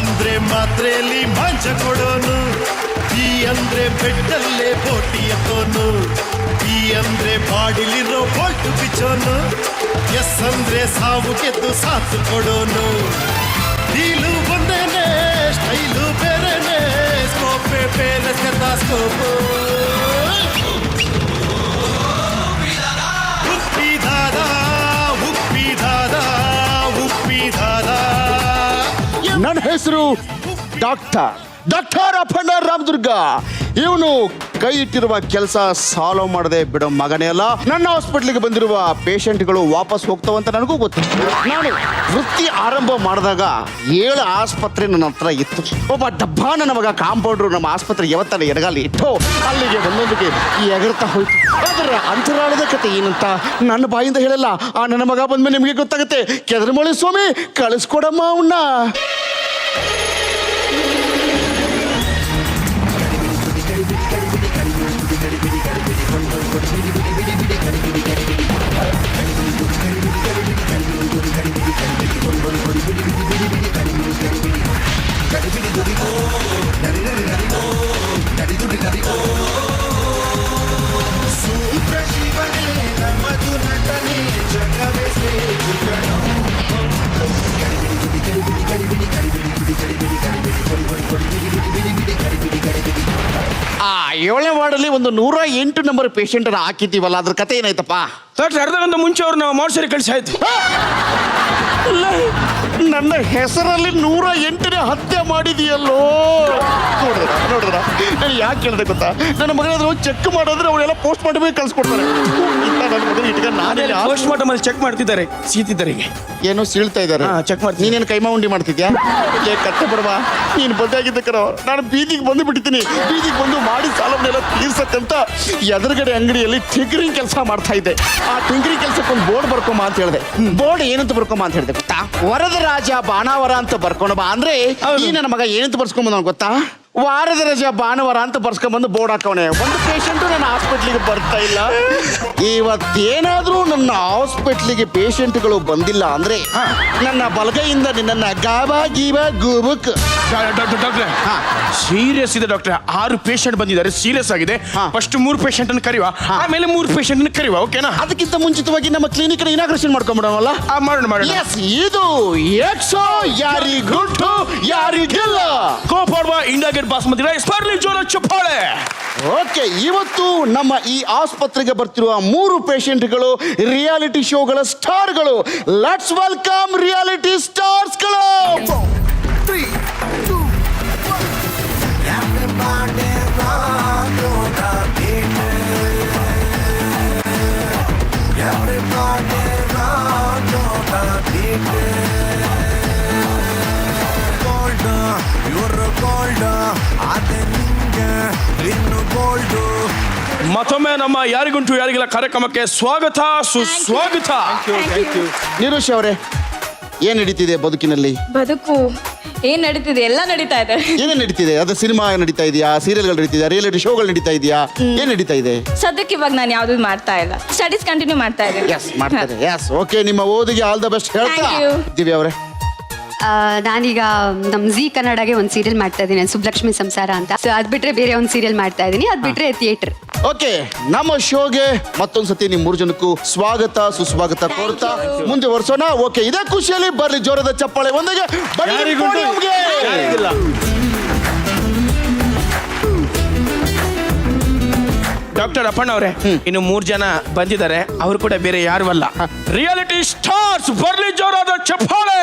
ಅಂದ್ರೆ ಮಾತ್ರೆಯಲ್ಲಿ ಮಾಂಸ ಕೊಡೋನು, ಈ ಅಂದ್ರೆ ಬೆಡ್ಡಲ್ಲೇ ಬೋಟಿ ಎತ್ತೋನು, ಈ ಅಂದ್ರೆ ಬಾಡಿಲಿರೋ ಬೋಲ್ಟು ಬಿಚ್ಚೋನು, ಎಸ್ ಅಂದ್ರೆ ಸಾವು ಗೆದ್ದು ಸಾಥ್ ಕೊಡೋನು. ಡೀಲು ಒಂದೇನೆ, ಸ್ಟೈಲು ಬೇರೆನೆ, ಸ್ಕೋಪೆ ಬೇರೆ ಸ್ಕೋಪು. ಉಪ್ಪಿದಾದ ಉಪ್ಪಿದಾದ ಉಪ್ಪಿದಾದ. ನನ್ನ ಹೆಸರು ಡಾಕ್ಟರ್ ಅಪ್ಪಣ್ಣ ರಾಮದುರ್ಗ. ಇವನು ಕೈ ಇಟ್ಟಿರುವ ಕೆಲಸ ಸಾಲ್ವ್ ಮಾಡದೆ ಬಿಡೋ ಮಗನೇ ಅಲ್ಲ. ನನ್ನ ಹಾಸ್ಪಿಟ್ಲಿಗೆ ಬಂದಿರುವ ಪೇಷಂಟ್ಗಳು ವಾಪಸ್ ಹೋಗ್ತಾವಂತ ನನಗೂ ಗೊತ್ತು. ನಾನು ವೃತ್ತಿ ಆರಂಭ ಮಾಡಿದಾಗ 7 ಆಸ್ಪತ್ರೆ ನನ್ನ ಹತ್ರ ಇತ್ತು. ಒಬ್ಬ ಡಬ್ಬ ನನ್ನ ಮಗ ಕಾಂಪೌಂಡ್ರು ನಮ್ಮ ಆಸ್ಪತ್ರೆಗೆ ಯಾವತ್ತಲ್ಲ ಎಡಗಾಲಿ ಇಟ್ಟು ಅಲ್ಲಿಗೆ ಒಂದೊಂದಿಗೆ ಎಗರ್ತಾ ಹೋಯ್ತು. ಅದರ ಅಂತರಾಳದ ಕತೆ ಏನಂತ ನನ್ನ ಬಾಯಿಂದ ಹೇಳಲ್ಲ. ಆ ನನ್ನ ಮಗ ಬಂದ್ಮೇಲೆ ನಿಮಗೆ ಗೊತ್ತಾಗುತ್ತೆ. ಕೆದರಮೊಳಿ ಸ್ವಾಮಿ ಕಳಿಸ್ಕೊಡಮ್ಮ ಅವನ್ನ. ಆ 7ನೇ ವಾರ್ಡಲ್ಲಿ ಒಂದು 108 ನಂಬರ್ ಪೇಷಂಟ್ ಹಾಕಿದ್ದೀವಲ್ಲ, ಅದ್ರ ಕತೆ ಏನಾಯ್ತಪ್ಪ? ಅರ್ಧ ಗಂಟೆ ಮುಂಚೆ ಅವ್ರು ನಾವು ಮಾರ್ಚರಿ ಕಳಿಸಾಯ್ತು. ನನ್ನ ಹೆಸರಲ್ಲಿ 108ನೇ ಹತ್ಯೆ ಮಾಡಿದೆಯಲ್ಲೋ. ನೋಡಿದ್ರ ನಾನು ಯಾಕೆ ಕೇಳಿದೆ ಗೊತ್ತಾ? ನನ್ನ ಮಗನಾದ್ರು ಚೆಕ್ ಮಾಡಿದ್ರೆ ಅವರೆಲ್ಲ ಪೋಸ್ಟ್ ಮಾಡಿ ಕಳ್ಸಿಕೊಡ್ತಾರೆ. ನನ್ನ ಮಗನ ಇಟ್ಕ ನಾನೇ ಪೋಸ್ಟ್ ಮಾರ್ಟಮ್ ಅಲ್ಲಿ ಚೆಕ್ ಮಾಡ್ತಿದ್ದಾರೆ, ಸೀತಿದ್ದಾರೆ. ಏನೋ ಸೀಳ್ತಾ ಇದ್ದಾರೆ. ಚೆಕ್ ಮಾಡ್ತೀನಿ. ನೀನೇನು ಕೈಮಾ ಉಂಡಿ ಮಾಡ್ತಿದ್ಯಾ? ಕತ್ತೆ ಬಿಡವಾ, ನೀನು ಬದ್ದಾಗಿದ್ದ ಕರೋ. ನಾನು ಬೀದಿಗೆ ಬಂದು ಬಿಟ್ಟಿದ್ದೀನಿ. ಬೀದಿಗೆ ಬಂದು ಮಾಡಿ ಸಾಲವನ್ನೆಲ್ಲ ತೀರ್ಸಕ್ಕಂತ ಎದುರುಗಡೆ ಅಂಗಡಿಯಲ್ಲಿ ಟಿಂಕರಿಂಗ್ ಕೆಲಸ ಮಾಡ್ತಾ ಇದ್ದೆ. ಆ ಟಿಂಕರಿಂಗ್ ಕೆಲಸಕ್ಕೆ ಒಂದು ಬೋರ್ಡ್ ಬರ್ಕೊಂಬ ಅಂತ ಹೇಳಿದೆ. ಬೋರ್ಡ್ ಏನಂತ ಬರ್ಕೊಂಬ ಅಂತ ಹೇಳಿದೆ ಗೊತ್ತಾ? ವರದ ರಾಜ ಬಾಣಾವರ ಅಂತ ಬರ್ಕೊಂಡು ಬಾ ಅಂದ್ರೆ ಈ ನನ್ನ ಮಗ ಏನಂತ ಬರ್ಸ್ಕೊಂಬಂದ ಗೊತ್ತಾ? ವಾರದ ರಜೆ ಭಾನುವಾರ ಅಂತ ಬರ್ಸ್ಕೊಂಡ್ಬಂದು ಬೋರ್ಡ್ ಹಾಕವನೆ. ಒಂದು ಪೇಷಂಟು ನನ್ನ ಹಾಸ್ಪಿಟ್ಲಿಗೆ ಬರ್ತಾ ಇಲ್ಲ. ಇವತ್ತೇನಾದ್ರೂ ನನ್ನ ಹಾಸ್ಪಿಟ್ಲಿಗೆ ಪೇಷಂಟ್ಗಳು ಬಂದಿಲ್ಲ ಅಂದ್ರೆ ನನ್ನ ಬಲಗೈಯಿಂದ ನಿನ್ನ ಗಾಬಾ ಗೀಬಾ ಗೂಬಕ್. ಡಾಕ್ಟ್ರೆ ಸೀರಿಯಸ್ ಇದೆ ಡಾಕ್ಟ್ರೆ. 6 ಪೇಷಂಟ್ ಬಂದಿದ್ದಾರೆ, ಸೀರಿಯಸ್ ಆಗಿದೆ. ಫಸ್ಟ್ 3 ಪೇಷಂಟ್ ಅನ್ನು ಕರೆಯುವ, ಆಮೇಲೆ 3 ಪೇಷಂಟ್ ಅನ್ನು ಕರೆಯುವ, ಓಕೆನಾ? ಅದಕ್ಕಿಂತ ಮುಂಚಿತವಾಗಿ ನಮ್ಮ ಕ್ಲಿನಿಕ್ ಇನಾಗ್ರೇಷನ್ ಮಾಡ್ಕೊಂಡ್ಬಿಡೋಣ. ಮಾಡೋಣ. ಇದು ಎಕ್ಸೋ ಯಾರಿಗುಂಟು ಯಾರಿಗಿಲ್ಲ. ಕೋಪಡ್ವ ಇಂಡಿಯಾ ಗೇಟ್ ಬಾಸ್ಮತಿ ರೈಸ್ ಪರ್ಲಿ ಜೋರ ಚಪ್ಪಾಳೆ. ಓಕೆ, ಇವತ್ತು ನಮ್ಮ ಈ ಆಸ್ಪತ್ರೆಗೆ ಬರ್ತಿರುವ 3 ಪೇಷಂಟ್ಗಳು ರಿಯಾಲಿಟಿ ಶೋಗಳ ಸ್ಟಾರ್ಗಳು. ಲೆಟ್ಸ್ ವೆಲ್ಕಮ್ ರಿಯಾಲಿಟಿ ಸ್ಟಾರ್ಸ್ಗಳು. 3, 2, 1. Everybody rock on the beat. Everybody rock on the beat. Gold, you're gold. ಅದೇ ನಿಂಗೆ ಇನ್ನು gold. ಮತ್ತೊಮ್ಮೆ ನಮ್ಮ ಯಾರಿಗುಂಟು ಯಾರಿಗಿಲ್ಲ ಕಾರ್ಯಕ್ರಮಕ್ಕೆ ಸ್ವಾಗತ, ಸುಸ್ವಾಗತ. ನಿರುಷ್ ಅವರೇ, ಏನ್ ನಡೀತಿದೆ ಬದುಕಿನಲ್ಲಿ? ಬದುಕು ಏನ್ ನಡೀತಿದೆ? ಎಲ್ಲ ನಡೀತಾ ಇದೆ. ಏನೇನ್ ನಡೀತಿದೆ? ಅದು ಸಿನಿಮಾ ನಡೀತಾ ಇದೆಯಾ, ಸೀರಿಯಲ್ಗಳು ನಡೀತಿದೆಯಾ, ರಿಯಾಲಿಟಿ ಶೋಗಳು ನಡೀತಾ ಇದೆಯಾ, ಏನ್ ನಡೀತಾ ಇದೆ? ಸದ್ಯಕ್ಕೆ ಇವಾಗ ನಾನು ಯಾವ್ದು ಮಾಡ್ತಾ ಇಲ್ಲ, ಸ್ಟಡೀಸ್ ಕಂಟಿನ್ಯೂ ಮಾಡ್ತಾ ಇದ್ದೀನಿ. ಮಾಡ್ತಾರೆ. ಓಕೆ, ನಿಮ್ಮ ಓದಿಗೆ ಆಲ್ ದ ಬೆಸ್ಟ್ ಹೇಳ್ತಾ Thank you. ದಿವ್ಯಾ ಅವರೇ. ನಾನೀಗ ನಮ್ಮ ಜಿ ಕನ್ನಡಗೆ ಒಂದು ಸೀರಿಯಲ್ ಮಾಡ್ತಾ ಇದ್ದೀನಿ, ಸುಬ್ಲಕ್ಷ್ಮಿ ಸಂಸಾರ ಅಂತ. ಸೊ ಅದ್ ಬಿಟ್ರೆ ಬೇರೆ ಒಂದು ಸೀರಿಯಲ್ ಮಾಡ್ತಾ ಇದ್ದೀನಿ, ಅದ್ ಬಿಟ್ರೆ ಥಿಯೇಟರ್. ಓಕೆ, ನಮ್ಮ ಶೋಗೆ ಮತ್ತೊಂದ್ಸತಿ ನಿಮ್ 3 ಜನಕ್ಕೂ ಸ್ವಾಗತ ಸುಸ್ವಾಗತ ಕೋರ್ತಾ ಮುಂದೆ ವರ್ಷೋಣ. ಓಕೆ, ಇದೇ ಖುಷಿಯಲ್ಲಿ ಬರ್ಲಿ ಜೋರದ ಚಪ್ಪಾಳೆ ಒಂದಿಗೆ. ಡಾಕ್ಟರ್ ಅಪ್ಪಣ್ಣ ಅವರೇ, ಇನ್ನು 3 ಜನ ಬಂದಿದ್ದಾರೆ, ಅವರು ಕೂಡ ಬೇರೆ ಯಾರು ಅಲ್ಲ, ರಿಯಾಲಿಟಿ ಸ್ಟಾರ್ಸ್. ಬರ್ಲಿ ಜೋರಾದ ಚಪ್ಪಾಳೆ.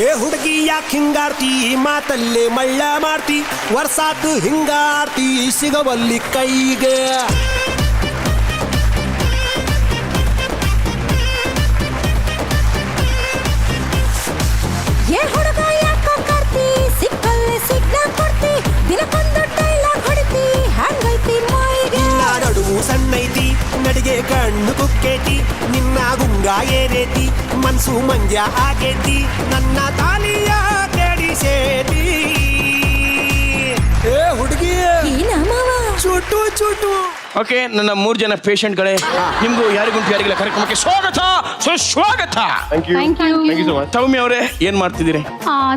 ಏ ಹುಡುಗಿ ಯಾಕೆ ಹಿಂಗಾರ್ತಿ, ಮಾತಲ್ಲೇ ಮಳ್ಳ ಮಾಡ್ತಿ, ವರ್ಷಾತು ಹಿಂಗಾರ್ತಿ ಸಿಗವಲ್ಲಿ ಕೈಗೆ. ಏ ಹುಡುಗ ಯಾಕೋ ಕಾರ್ತಿ, ಸಿಕ್ಕಲ್ಲೇ ಸಿಗ್ಲ ಕೊಡ್ತಿ, ದಿನಕ್ಕೊಂದು ಡೈಲಾಗ್ ಹೊಡಿತಿ, ಹಂಗೈತಿ ಮೈಗೆ. ನಡುವು ಸಣ್ಣೈತಿ, ನಡಿಗೆ ಕಣ್ಣು ಕುಕ್ಕೇತಿ, ನಿನ್ನ ಗುಂಗ ಏರೇತಿ, ಮನ್ಸು ಮಂಜ ಆಗೇತಿ, ನನ್ನ ತಾಲಿಯ ಕೆಡಿಸೇತಿ. ಏ ಹುಡುಗಿ ಏನ ಮಾವ? ಚುಟು ಚುಟು ಓಕೆ, ನನ್ನ 3 ಜನ ಪೇಷಂಟ್ಗಳೇ, ನಿಮ್ಗೂ ಯಾರಿಗುಂಟು ಯಾರಿಗಿಲ್ಲ ಕಾರ್ಯಕ್ರಮಕ್ಕೆ ಸ್ವಾಗತ, ಸುಸ್ವಾಗತ. Thank you. ಸೌಮ್ಯ ಅವರೇ, ಏನ್ ಮಾಡ್ತಿದ್ದೀರಿ?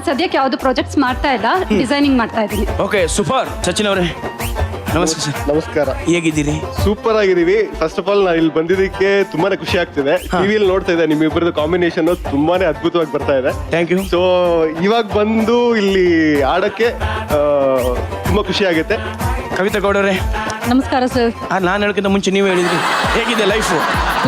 ಸದ್ಯಕ್ಕೆ ಯಾವ್ದು ಪ್ರಾಜೆಕ್ಟ್ಸ್ ಮಾಡ್ತಾ ಇಲ್ಲ, ಡಿಸೈನಿಂಗ್ ಮಾಡ್ತಾ ಇದ್ದೀನಿ. Okay, super. ಸಚಿನ್ ಅವರೇ ನಮಸ್ಕಾರ ಸರ್. ನಮಸ್ಕಾರ. ಹೇಗಿದ್ದೀರಿ? ಸೂಪರ್ ಆಗಿದೀವಿ. ಫಸ್ಟ್ ಆಫ್ ಆಲ್ ನಾವು ಇಲ್ಲಿ ಬಂದಿದ್ದಕ್ಕೆ ತುಂಬಾನೇ ಖುಷಿ ಆಗ್ತಿದೆ. ಟಿವಿಯಲ್ಲಿ ನೋಡ್ತಾ ಇದ್ದೆ ನಿಮ್ಮಿಬ್ಬರದ್ದು ಕಾಂಬಿನೇಷನ್ ತುಂಬಾನೇ ಅದ್ಭುತವಾಗಿ ಬರ್ತಾ ಇದೆ. Thank you. ಸೊ ಇವಾಗ ಬಂದು ಇಲ್ಲಿ ಆಡಕ್ಕೆ ತುಂಬಾ ಖುಷಿ ಆಗುತ್ತೆ. ಕವಿತಾ ಗೌಡರೇ ನಮಸ್ಕಾರ ಸರ್. ನಾನು ಹೇಳೋಕ್ಕಿಂತ ಮುಂಚೆ ನೀವೇ ಹೇಳಿದ್ರಿ, ಹೇಗಿದೆ ಲೈಫು?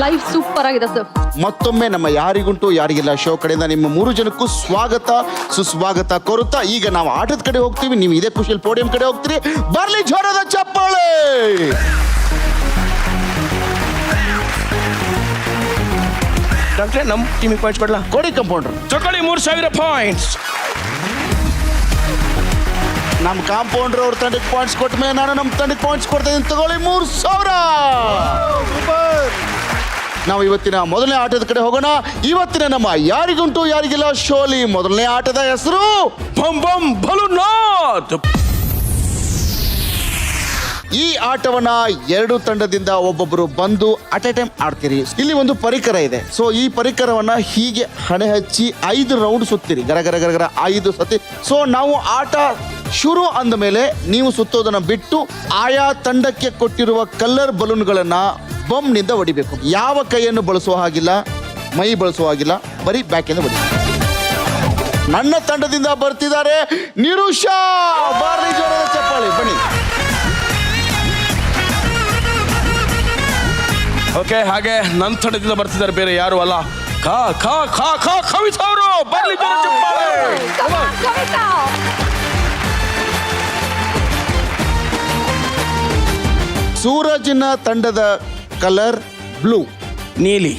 ಲೈಫ್ ಸೂಪರ್ ಆಗಿದೆ ಸರ್. ಮತ್ತೊಮ್ಮೆ ನಮ್ಮ ಯಾರಿಗುಂಟು ಯಾರಿಗಿಲ್ಲ ಶೋ ಕಡೆಯಿಂದ ನಿಮ್ಮ 3 ಜನಕ್ಕೂ ಸ್ವಾಗತ ಸುಸ್ವಾಗತ ಕೋರುತ್ತಾ ಈಗ ನಾವು ಆಟದ ಕಡೆ ಹೋಗ್ತೀವಿ. ನೀವು ಇದೇ ಖುಷಿಯಲ್ಲಿ ಪೋಡಿಯಂ ಕಡೆ ಹೋಗ್ತೀರಿ. ಬರ್ಲಿ ಜೋರದ ಚಪ್ಪಾಳೆ. ಡಾಕ್ಟ್ರೆ, ನಮ್ಮ ಟೀಮಿಗೆ ಪಾಯಿಂಟ್ಸ್ ಕೊಡ್ಲಾ? ಕೊಡಿ ಕಂಪೌಂಡರ್. ತಗೊಳ್ಳಿ 3000 ಪಾಯಿಂಟ್ಸ್. ನಮ್ಮ ಕಾಂಪೌಂಡರ್ ಅವ್ರ ತಂಡಕ್ಕೆ ಪಾಯಿಂಟ್ಸ್ ಕೊಟ್ಟ ಮೇಲೆ ನಾನು ನಮ್ಮ ತಂಡಕ್ಕೆ ಪಾಯಿಂಟ್ಸ್ ಕೊಡ್ತಾ ಇದ್ದೀನಿ. ತಗೊಳ್ಳಿ 3000. ನಾವು ಇವತ್ತಿನ ಮೊದಲನೇ ಆಟದ ಕಡೆ ಹೋಗೋಣ. ಇವತ್ತಿನ ನಮ್ಮ ಯಾರಿಗುಂಟು ಯಾರಿಗಿಲ್ಲ ಶೋಲಿ ಮೊದಲನೇ ಆಟದ ಹೆಸರು ಬಂ ಬಂ ಬಲೂನಾಥ್. ಈ ಆಟವನ್ನ 2 ತಂಡದಿಂದ ಒಬ್ಬೊಬ್ಬರು ಬಂದು ಅಟ್ ಎ ಟೈಮ್ ಆಡ್ತೀರಿ. ಇಲ್ಲಿ ಒಂದು ಪರಿಕರ ಇದೆ. ಸೊ ಈ ಪರಿಕರವನ್ನ ಹೀಗೆ ಹಣೆ ಹಚ್ಚಿ 5 ರೌಂಡ್ ಸುತ್ತೀರಿ, ಗರಗರ ಗರಗರ 5 ಸತಿ. ಸೊ ನಾವು ಆಟ ಶುರು ಅಂದ ಮೇಲೆ ನೀವು ಸುತ್ತೋದನ್ನ ಬಿಟ್ಟು ಆಯಾ ತಂಡಕ್ಕೆ ಕೊಟ್ಟಿರುವ ಕಲರ್ ಬಲೂನ್ಗಳನ್ನ ಬಂಬ್ನಿಂದ ಹೊಡಿಬೇಕು. ಯಾವ ಕೈಯನ್ನು ಬಳಸುವ ಹಾಗಿಲ್ಲ, ಮೈ ಬಳಸುವ ಹಾಗಿಲ್ಲ, ಬರೀ ಬ್ಯಾಕಿಂದ ಹೊಡಿ. ನನ್ನ ತಂಡದಿಂದ ಬರ್ತಿದ್ದಾರೆ ನಿರುಷಾ. ಬಾರ್ಲಿ ಜೋರದ ಚಪ್ಪಾಳಿ, ಬನ್ನಿ. ಓಕೆ, ಹಾಗೆ ನನ್ನ ತಂಡದಿಂದ ಬರ್ತಿದ್ದಾರೆ ಬೇರೆ ಯಾರು ಅಲ್ಲ, ಕವಿತಾ ಅವರು. ಬರ್ಲಿ ಜೋರದ ಚಪ್ಪಾಳೆ. ಸೂರಜ್ನ ತಂಡದ ಕಲರ್ ಬ್ಲೂ, ನೀಲಿ.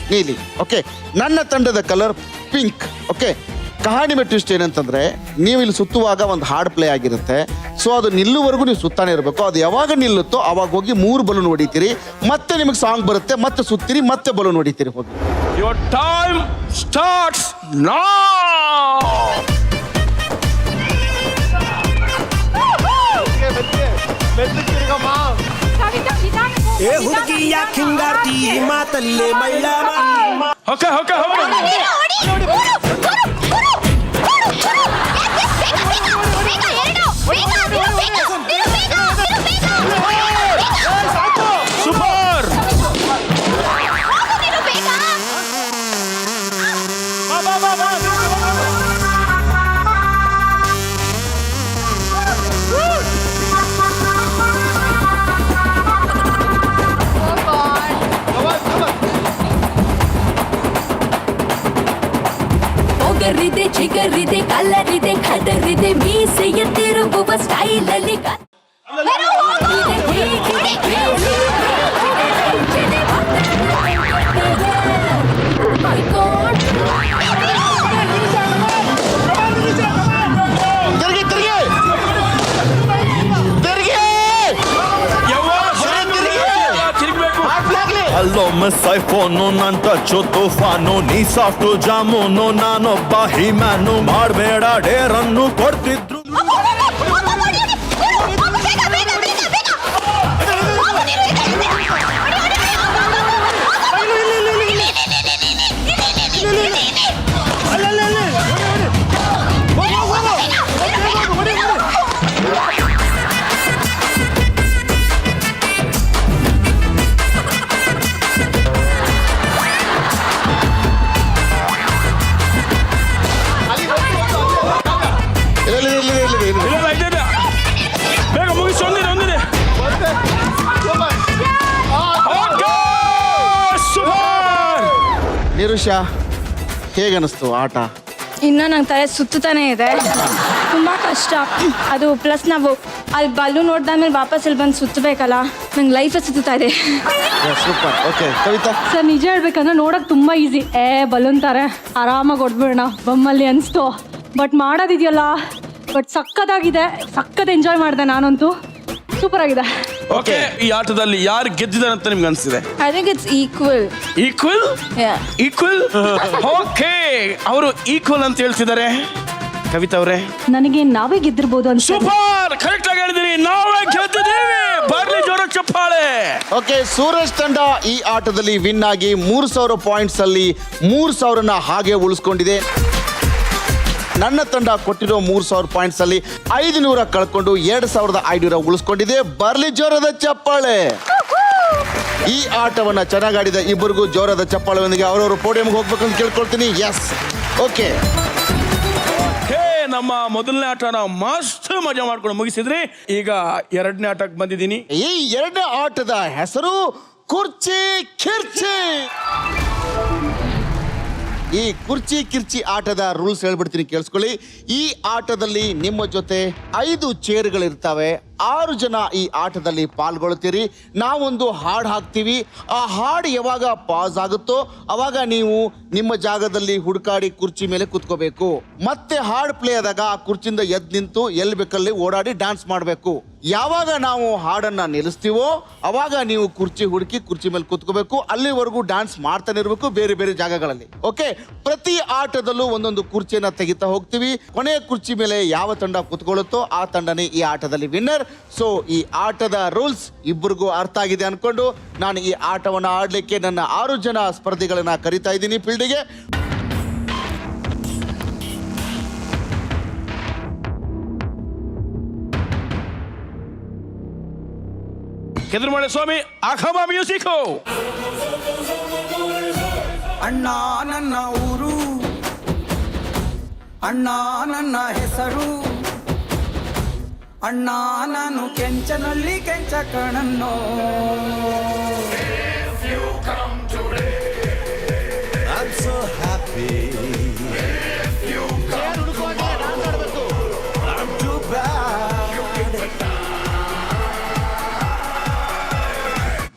ಓಕೆ. ನನ್ನ ತಂಡದ ಕಲರ್ ಪಿಂಕ್. ಓಕೆ. ಕಹಾನಿ ಟ್ವಿಸ್ಟ್ ಏನಂತಂದ್ರೆ, ನೀವು ಇಲ್ಲಿ ಸುತ್ತುವಾಗ ಒಂದು ಹಾರ್ಡ್ ಪ್ಲೇ ಆಗಿರುತ್ತೆ. ಸೊ ಅದು ನಿಲ್ಲುವರೆಗೂ ನೀವು ಸುತ್ತಾನೆ ಇರಬೇಕು. ಅದು ಯಾವಾಗ ನಿಲ್ಲುತ್ತೋ ಅವಾಗ ಹೋಗಿ 3 ಬಲೂನ್ ಹೊಡಿತೀರಿ. ಮತ್ತೆ ನಿಮಗೆ ಸಾಂಗ್ ಬರುತ್ತೆ, ಮತ್ತೆ ಸುತ್ತೀರಿ, ಮತ್ತೆ ಬಲೂನ್ ಹೊಡಿತೀರಿ. ಹೋಗಿ. Your time starts now. ಏ ಹುಡುಗಿ ಯಾಕೆ ಹಿಂಗಾರ್ತಿ ಮಾತಲ್ಲೇ ಮಳ್ಳ ಓಕೆ. ಸೂಪರ್. ಒಗರಿದೆ, ಚಿಗರಿದೆ, ಕಲರಿದೆ, ಖದರಿದೆ, ಮೀಸೆಯ ತಿರುಗುವ ಸ್ಟೈಲಲ್ಲಿ ಅಲ್ಲೋ ಮಿಸ್ ಐಫೋನು ನನ್ ಟಚ್ಚು ತುಫಾನು, ನೀ ಸಾಫ್ಟು ಜಾಮೂನು, ನಾನೊಬ್ಬ ಹಿಮ್ಯಾನು. ಮಾಡಬೇಡ ಡೇರನ್ನು ಕೊಡ್ತಿದ್ರು. ಬೇಗ ಮುಗಿಸಿ. ಒಂದಿದೆ. ನಿರುಷಾ, ಹೇಗನ್ನಿಸ್ತು ಆಟ? ಇನ್ನು ನಂಗೆ ತಲೆ ಸುತ್ತಾನೆ ಇದೆ, ತುಂಬ ಕಷ್ಟ. ಅದು ಪ್ಲಸ್ ನಾವು ಅಲ್ಲಿ ಬಲೂನ್ ನೋಡ್ದಾದ್ಮೇಲೆ ವಾಪಸ್ ಇಲ್ಲಿ ಬಂದು ಸುತ್ತಬೇಕಲ್ಲ, ನಂಗೆ ಲೈಫೇ ಸುತ್ತಾ ಇದೆ. ಸೂಪರ್. ಓಕೆ, ಕವಿತಾ. ಸರ್ ನಿಜ ಹೇಳ್ಬೇಕಂದ್ರೆ ನೋಡಕ್ ತುಂಬಾ ಈಸಿ. ಬಲೂನ್ ತಾರೆ ಆರಾಮಾಗಿ ಹೊಡ್ಬಿಡೋಣ ಬಮ್ಮಲ್ಲಿ ಅನಿಸ್ತು. ಬಟ್ ಮಾಡೋದಿದೆಯಲ್ಲ, ಬಟ್ ಸಕ್ಕತ್ತಾಗಿದೆ, ಸಕ್ಕತ್ ಎಂಜಾಯ್ ಮಾಡಿದೆ ನಾನಂತೂ. ಸೂಪರ್ ಆಗಿದೆ. ಓಕೆ, ಈ ಆಟದಲ್ಲಿ ಯಾರು ಗೆದ್ದಿದ್ದಾರೆ ಅಂತ ನಿಮ್ಗೆ ಅನಿಸ್ತಿದೆ? I think it's equal. Equal. Okay, ಅವರು ಈಕ್ವಲ್ ಅಂತ ಹೇಳ್ತಿದ್ದಾರೆ. ಕವಿತಾ ಅವರೇ, ನನಗೆ ನಾವೇ ಗೆದ್ದಿರ್ಬೋದು ಅಂತ. ಸೂಪರ್, ಕರೆಕ್ಟ್ ಆಗಿ ಹೇಳಿದಿರಿ. ನಾವೇ ಗೆದ್ದಿದ್ದೀವಿ. ಬರ್ಲಿ ಜೋರ ಚಪ್ಪಾಳೆ. ಚಪ್ಪಾಳೆ. ಓಕೆ, ಸೂರಜ್ ತಂಡ ಈ ಆಟದಲ್ಲಿ ವಿನ್ ಆಗಿ 3,000 ಪಾಯಿಂಟ್ಸ್ ಅಲ್ಲಿ 3,000ನ ಹಾಗೆ ಉಳಿಸ್ಕೊಂಡಿದೆ. ನನ್ನ ತಂಡ ಕೊಟ್ಟಿರೋ 3,000 ಪಾಯಿಂಟ್ಸ್ ಅಲ್ಲಿ 500 ಕಳ್ಕೊಂಡು 2,500 ಉಳಿಸ್ಕೊಂಡಿದೆ. ಬರ್ಲಿ ಜೋರದ ಚಪ್ಪಾಳೆ. ಈ ಆಟವನ್ನ ಚೆನ್ನಾಗಾಡಿದ ಇಬ್ಬರಿಗೂ ಜೋರದ ಚಪ್ಪಾಳೆಯೊಂದಿಗೆ ಅವರವರು ಪೋಡಿಯಂಗೆ ಹೋಗ್ಬೇಕು ಅಂತ ಕೇಳ್ಕೊಳ್ತೀನಿ. Yes, okay. ನಮ್ಮ ಮೊದಲನೇ ಆಟ ನಾವು ಮಸ್ತ್ ಮಜಾ ಮಾಡ್ಕೊಂಡು ಮುಗಿಸಿದ್ರಿ. ಈಗ ಎರಡನೇ ಆಟಕ್ಕೆ ಬಂದಿದ್ದೀನಿ. ಈ ಎರಡನೇ ಆಟದ ಹೆಸರು ಕುರ್ಚಿ ಕಿರ್ಚಿ. ಈ ಕುರ್ಚಿ ಕಿರ್ಚಿ ಆಟದ ರೂಲ್ಸ್ ಹೇಳ್ಬಿಡ್ತೀನಿ, ಕೇಳಿಸ್ಕೊಳ್ಳಿ. ಈ ಆಟದಲ್ಲಿ ನಿಮ್ಮ ಜೊತೆ 5 ಚೇರ್ಗಳಿರ್ತವೆ. 6 ಜನ ಈ ಆಟದಲ್ಲಿ ಪಾಲ್ಗೊಳ್ತೀರಿ. ನಾವೊಂದು ಹಾಡು ಹಾಕ್ತೀವಿ. ಆ ಹಾಡು ಯಾವಾಗ ಪಾಸ್ ಆಗುತ್ತೋ ಅವಾಗ ನೀವು ನಿಮ್ಮ ಜಾಗದಲ್ಲಿ ಹುಡುಕಾಡಿ ಕುರ್ಚಿ ಮೇಲೆ ಕೂತ್ಕೋಬೇಕು. ಮತ್ತೆ ಹಾಡು ಪ್ಲೇ ಆದಾಗ ಆ ಕುರ್ಚಿಯಿಂದ ಎದ್ದು ನಿಂತು ಎಲ್ಲಿ ಬೇಕಲ್ಲಿ ಓಡಾಡಿ ಡ್ಯಾನ್ಸ್ ಮಾಡಬೇಕು. ಯಾವಾಗ ನಾವು ಹಾಡನ್ನ ನಿಲ್ಲಿಸ್ತೀವೋ ಅವಾಗ ನೀವು ಕುರ್ಚಿ ಹುಡುಕಿ ಕುರ್ಚಿ ಮೇಲೆ ಕೂತ್ಕೋಬೇಕು. ಅಲ್ಲಿವರೆಗೂ ಡ್ಯಾನ್ಸ್ ಮಾಡ್ತಾನೆ ಇರಬೇಕು ಬೇರೆ ಬೇರೆ ಜಾಗಗಳಲ್ಲಿ. ಓಕೆ, ಪ್ರತಿ ಆಟದಲ್ಲೂ ಒಂದೊಂದು ಕುರ್ಚಿಯನ್ನ ತೆಗಿತಾ ಹೋಗ್ತೀವಿ. ಕೊನೆಯ ಕುರ್ಚಿ ಮೇಲೆ ಯಾವ ತಂಡ ಕೂತ್ಕೊಳ್ಳುತ್ತೋ ಆ ತಂಡನೇ ಈ ಆಟದಲ್ಲಿ ವಿನ್ನರ್. ಸೊ ಈ ಆಟದ ರೂಲ್ಸ್ ಇಬ್ಬರಿಗೂ ಅರ್ಥ ಆಗಿದೆ ಅನ್ಕೊಂಡು ನಾನು ಈ ಆಟವನ್ನು ಆಡ್ಲಿಕ್ಕೆ ನನ್ನ 6 ಜನ ಸ್ಪರ್ಧಿಗಳನ್ನ ಕರಿತಾ ಇದ್ದೀನಿ ಫೀಲ್ಡಿಗೆ. ಕೆದರ್ಮಾಳೆ ಸ್ವಾಮಿ, ಅಖಮ ಮ್ಯೂಸಿಕ್. ಅಣ್ಣ ನನ್ನ ಊರು, ಅಣ್ಣ ನನ್ನ ಹೆಸರು, ಅಣ್ಣ ನಾನು ಕೆಂಚನಲ್ಲಿ ಕೆಂಚ ಕಣನ್ನೋ. I'm so happy. I'm too bad.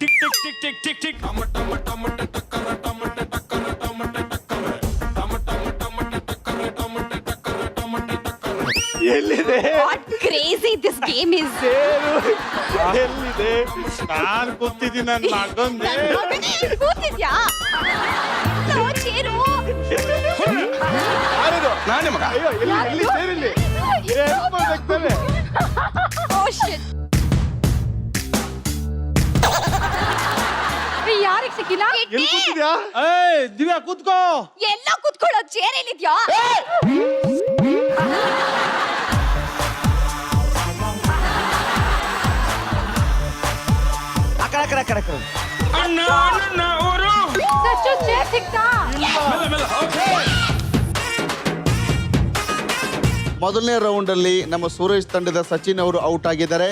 Tick tick tick tick tick tick. ಎಲ್ಲಿದೆ ಕ್ರೇಜಿ ದಿಸ್ ಗೇಮ್ ಇಸ್. ಎಲ್ಲಿದೆ? ನಾನು ಕೂತಿದ್ದೀನಿ ನನ್ನ ಮಗಂದೆ. ಕೂತಿದ್ಯಾ? ಚೇರು ಯಾರಿದು? ನಾನೇ ಮಗ. ಅಯ್ಯೋ, ಎಲ್ಲಿ ಸೇರಿಲ್ಲಿ? ಯಾರಿಗೆ ಸಿಕ್ಕಿಲ್ಲ? ಎಲ್ಲಿ ಕೂತಿದ್ಯಾ? ದಿವ್ಯಾ ಕೂತ್ಕೋ. ಎಲ್ಲ ಕೂತ್ಕೊಳ್ಳೋ ಚೇರ್ ಎಲ್ಲಿದ್ಯಾ? ಅಣ್ಣ ನನ್ನ ಊರು. ಚೇರ್ ಸಿಕ್ತಾ? ಮೆಲ್ಲ ಮೆಲ್ಲ. ಓಕೆ. ಮೊದಲನೇ ರೌಂಡ್ ಅಲ್ಲಿ ನಮ್ಮ ಸೂರಜ್ ತಂಡದ ಸಚಿನ್ ಅವರು ಔಟ್ ಆಗಿದ್ದಾರೆ.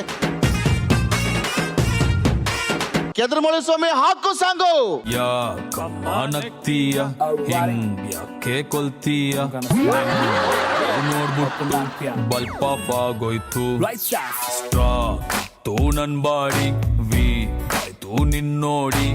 ಕೆದರ್ಮೊಳೆ ಸ್ವಾಮಿ ಹಾಕು ಸಾಂಗು. ನಗ್ತೀಯ ಹಿಂಗ್ಯಾಕೆ ಕೊಲ್ತೀಯ ನೋಡ್ಬಿಟ್ಟು ಬಲ್ಪ ಆಗೋಯ್ತು. ತೂ ನನ್ ಬಾಡಿ ಆಯ್ತು ನಿನ್ನೋಡಿ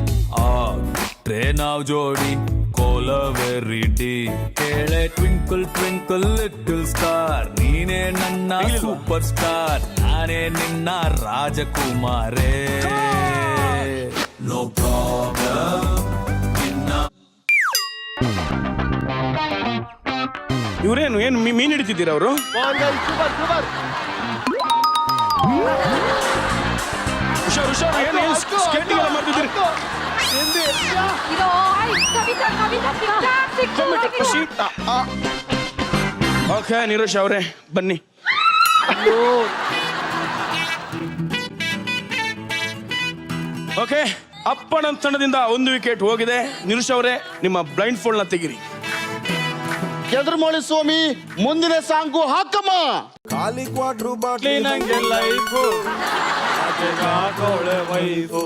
ಆಗ್ಬಿಟ್ರೆ ನಾವ್ ಜೋಡಿ ಕೋಲವೆರಿಡಿ ಕೇಳೆ ಟ್ವಿಂಕಲ್ ಟ್ವಿಂಕಲ್ ಲಿಟಲ್ ಸ್ಟಾರ್ ನೀನೇ ನನ್ನ ಸೂಪರ್ ಸ್ಟಾರ್ ನಾನೇ ನಿನ್ನ ರಾಜಕುಮಾರೇ ನೋ ಪ್ರಾಬ್ಲಮ್. ಇವ್ರೇನು ಏನು ಮೀನ್ ಹಿಡಿತಿದ್ದೀರ ಅವರು? ಹುಷಾರು ಏನು ಸ್ಕೇಟಿಂಗ್ ಎಲ್ಲ ಮಾಡ್ತಿದ್ದೀರಿ? ಓಕೆ ನೀರಜ್ ಅವರೇ ಬನ್ನಿ. ಓಕೆ, ಅಪ್ಪನ ತಂಡದಿಂದ 1 ವಿಕೆಟ್ ಹೋಗಿದೆ. ನಿರುಷ್ ಅವರೇ ನಿಮ್ಮ ಬ್ಲೈಂಡ್ ಫೋಲ್ಡ್ ನ ತೆಗಿರಿ. ಕೆದರ್ಮೊಳೆ ಸ್ವಾಮಿ ಮುಂದಿನ ಸಾಂಗು ಹಾಕಮ್ಮ. ಖಾಲಿ ಕ್ವಾಟ್ರು ಬಾಟ್ಲಿ ನಂಗೆ ಲೈಫು ವೈಫು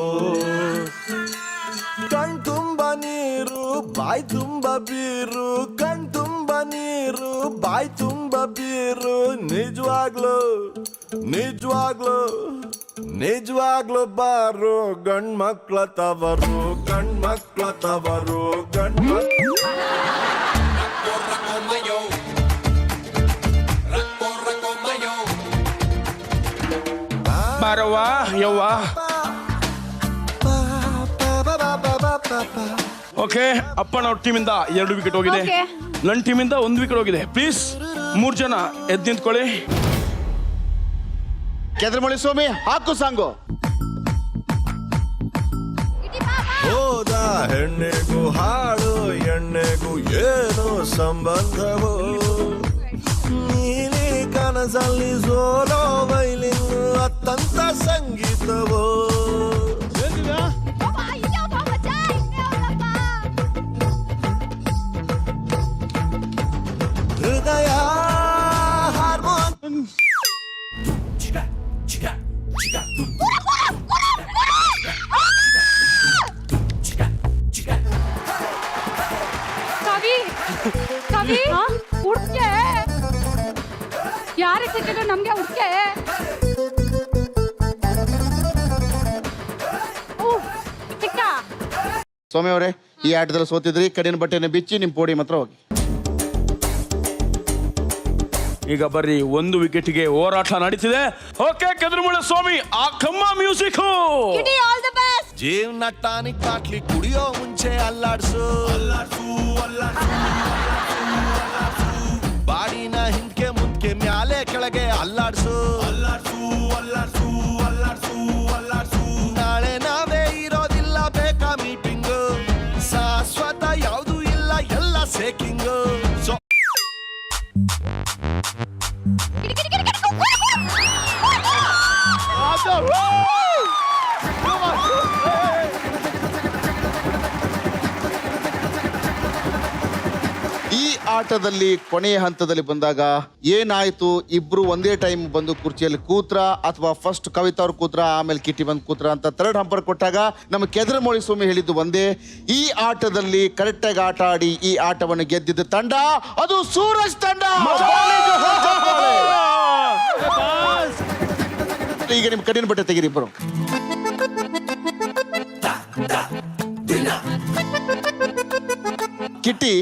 ಕಣ್ ತುಂಬ ನೀರು ಬಾಯ್ ತುಂಬ ಬೀರು, ಕಣ್ ತುಂಬ ನೀರು ಬಾಯ್ ತುಂಬ ಬೀರು. ನಿಜವಾಗ್ಲು ನಿಜವಾಗ್ಲು ನಿಜವಾಗ್ಲು ಬಾರು ಗಂಡ್ ಮಕ್ಳ ತವರು, ಗಂಡ್ ಮಕ್ಳ ತವರು, ಗಂಡ್ ಮಕ್ಳ. ಬಾರವ್ವ ಯವ್ವ. ಓಕೆ, ಅಪ್ಪನ ಅವ್ರ ಟೀಮಿಂದ 2 ವಿಕೆಟ್ ಹೋಗಿದೆ. Okay. ನನ್ನ ಟೀಮಿಂದ 1 ವಿಕೆಟ್ ಹೋಗಿದೆ. ಪ್ಲೀಸ್ 3 ಜನ ಎದ್ದು ನಿಂತ್ಕೊಳ್ಳಿ. ಕೆದರ್ಮೊಳೆ ಸ್ವಾಮಿ ಹಾಕು ಸಾಂಗು. ಹೆಣ್ಣಿಗೂ ಹಾಳು ಎಣ್ಣೆಗೂ ಏನು ಸಂಬಂಧವೋ ನೀಲಿ ಕನಸಲ್ಲಿ ಸೋಲೋ ವೈಲಿನ್ ಅತ್ತಂತ ಸಂಗೀತವೋ ಹೃದಯ ಹಾರ್ಮೋನ್ ಕವಿ ಕವಿ ಹುಡ್ಕೆ ಯಾರಿಗೆ ಸಿಕ್ಕಿದ್ರು ನಮ್ಗೆ ಹುಡ್ಕೆ ಚಿಕ್ಕ ಸ್ವಾಮಿ ಅವರೇ, ಈ ಆಟದಲ್ಲಿ ಸೋತಿದ್ರಿ, ಕಡಿನ ಬಟ್ಟೆನ ಬಿಚ್ಚಿ ನಿಮ್ಮ ಪೋಡಿ ಮಾತ್ರ ಹೋಗಿ. ಈಗ ಬರ್ರಿ, ಒಂದು ವಿಕೆಟ್ಗೆ ಹೋರಾಟ ನಡೀತಿದೆ. ಓಕೆ, ಕೆದರುಮಳೆ ಸ್ವಾಮಿ, ಆ ಕಮ್ಮ ಮ್ಯೂಸಿಕ್. All the best. ಜೀವನ ಟಾನಿಕ್ ಬಾಟ್ಲಿ ಕುಡಿಯೋ ಮುಂಚೆ ಅಲ್ಲಾಡ್ಸು ಬಾಡಿನ ಹಿಂದ್ಕೆ ಮುಂದ್ಕೆ ಮ್ಯಾಲೆ ಕೆಳಗೆ ಅಲ್ಲಾಡ್ಸು ನಾಳೆ ನಾವೇ ಇರೋದಿಲ್ಲ ಬೇಕಾ ಮೀಟಿಂಗು ಶಾಶ್ವತ ಯಾವುದು ಇಲ್ಲ ಎಲ್ಲ ಸೇಕಿಂಗು ಸೊ ಈ ಆಟದಲ್ಲಿ ಕೊನೆಯ ಹಂತದಲ್ಲಿ ಬಂದಾಗ ಏನಾಯ್ತು, ಇಬ್ರು ಒಂದೇ ಟೈಮ್ ಬಂದು ಕುರ್ಚಿಯಲ್ಲಿ ಕೂತ್ರ ಅಥವಾ ಫಸ್ಟ್ ಕವಿತಾ ಅವ್ರು ಕೂತ್ರ ಆಮೇಲೆ ಕಿಟಿ ಬಂದು ಕೂತ್ರ ಅಂತ ಥರ್ಡ್ ಹಂಪರ್ ಕೊಟ್ಟಾಗ ನಮ್ಮ ಕೆದರಮೊಳಿ ಸ್ವಾಮಿ ಹೇಳಿದ್ದು ಒಂದೇ, ಈ ಆಟದಲ್ಲಿ ಕರೆಕ್ಟಾಗಿ ಆಟ ಆಡಿ ಈ ಆಟವನ್ನು ಗೆದ್ದಿದ್ದ ತಂಡ ಅದು ಸೂರಜ್ ತಂಡ. ಈಗ ನಿಮ್ ಕಡಿನ ಬಟ್ಟೆ ತೆಗೀರಿ ಇಬ್ಬರು. ಕಿಟಿ,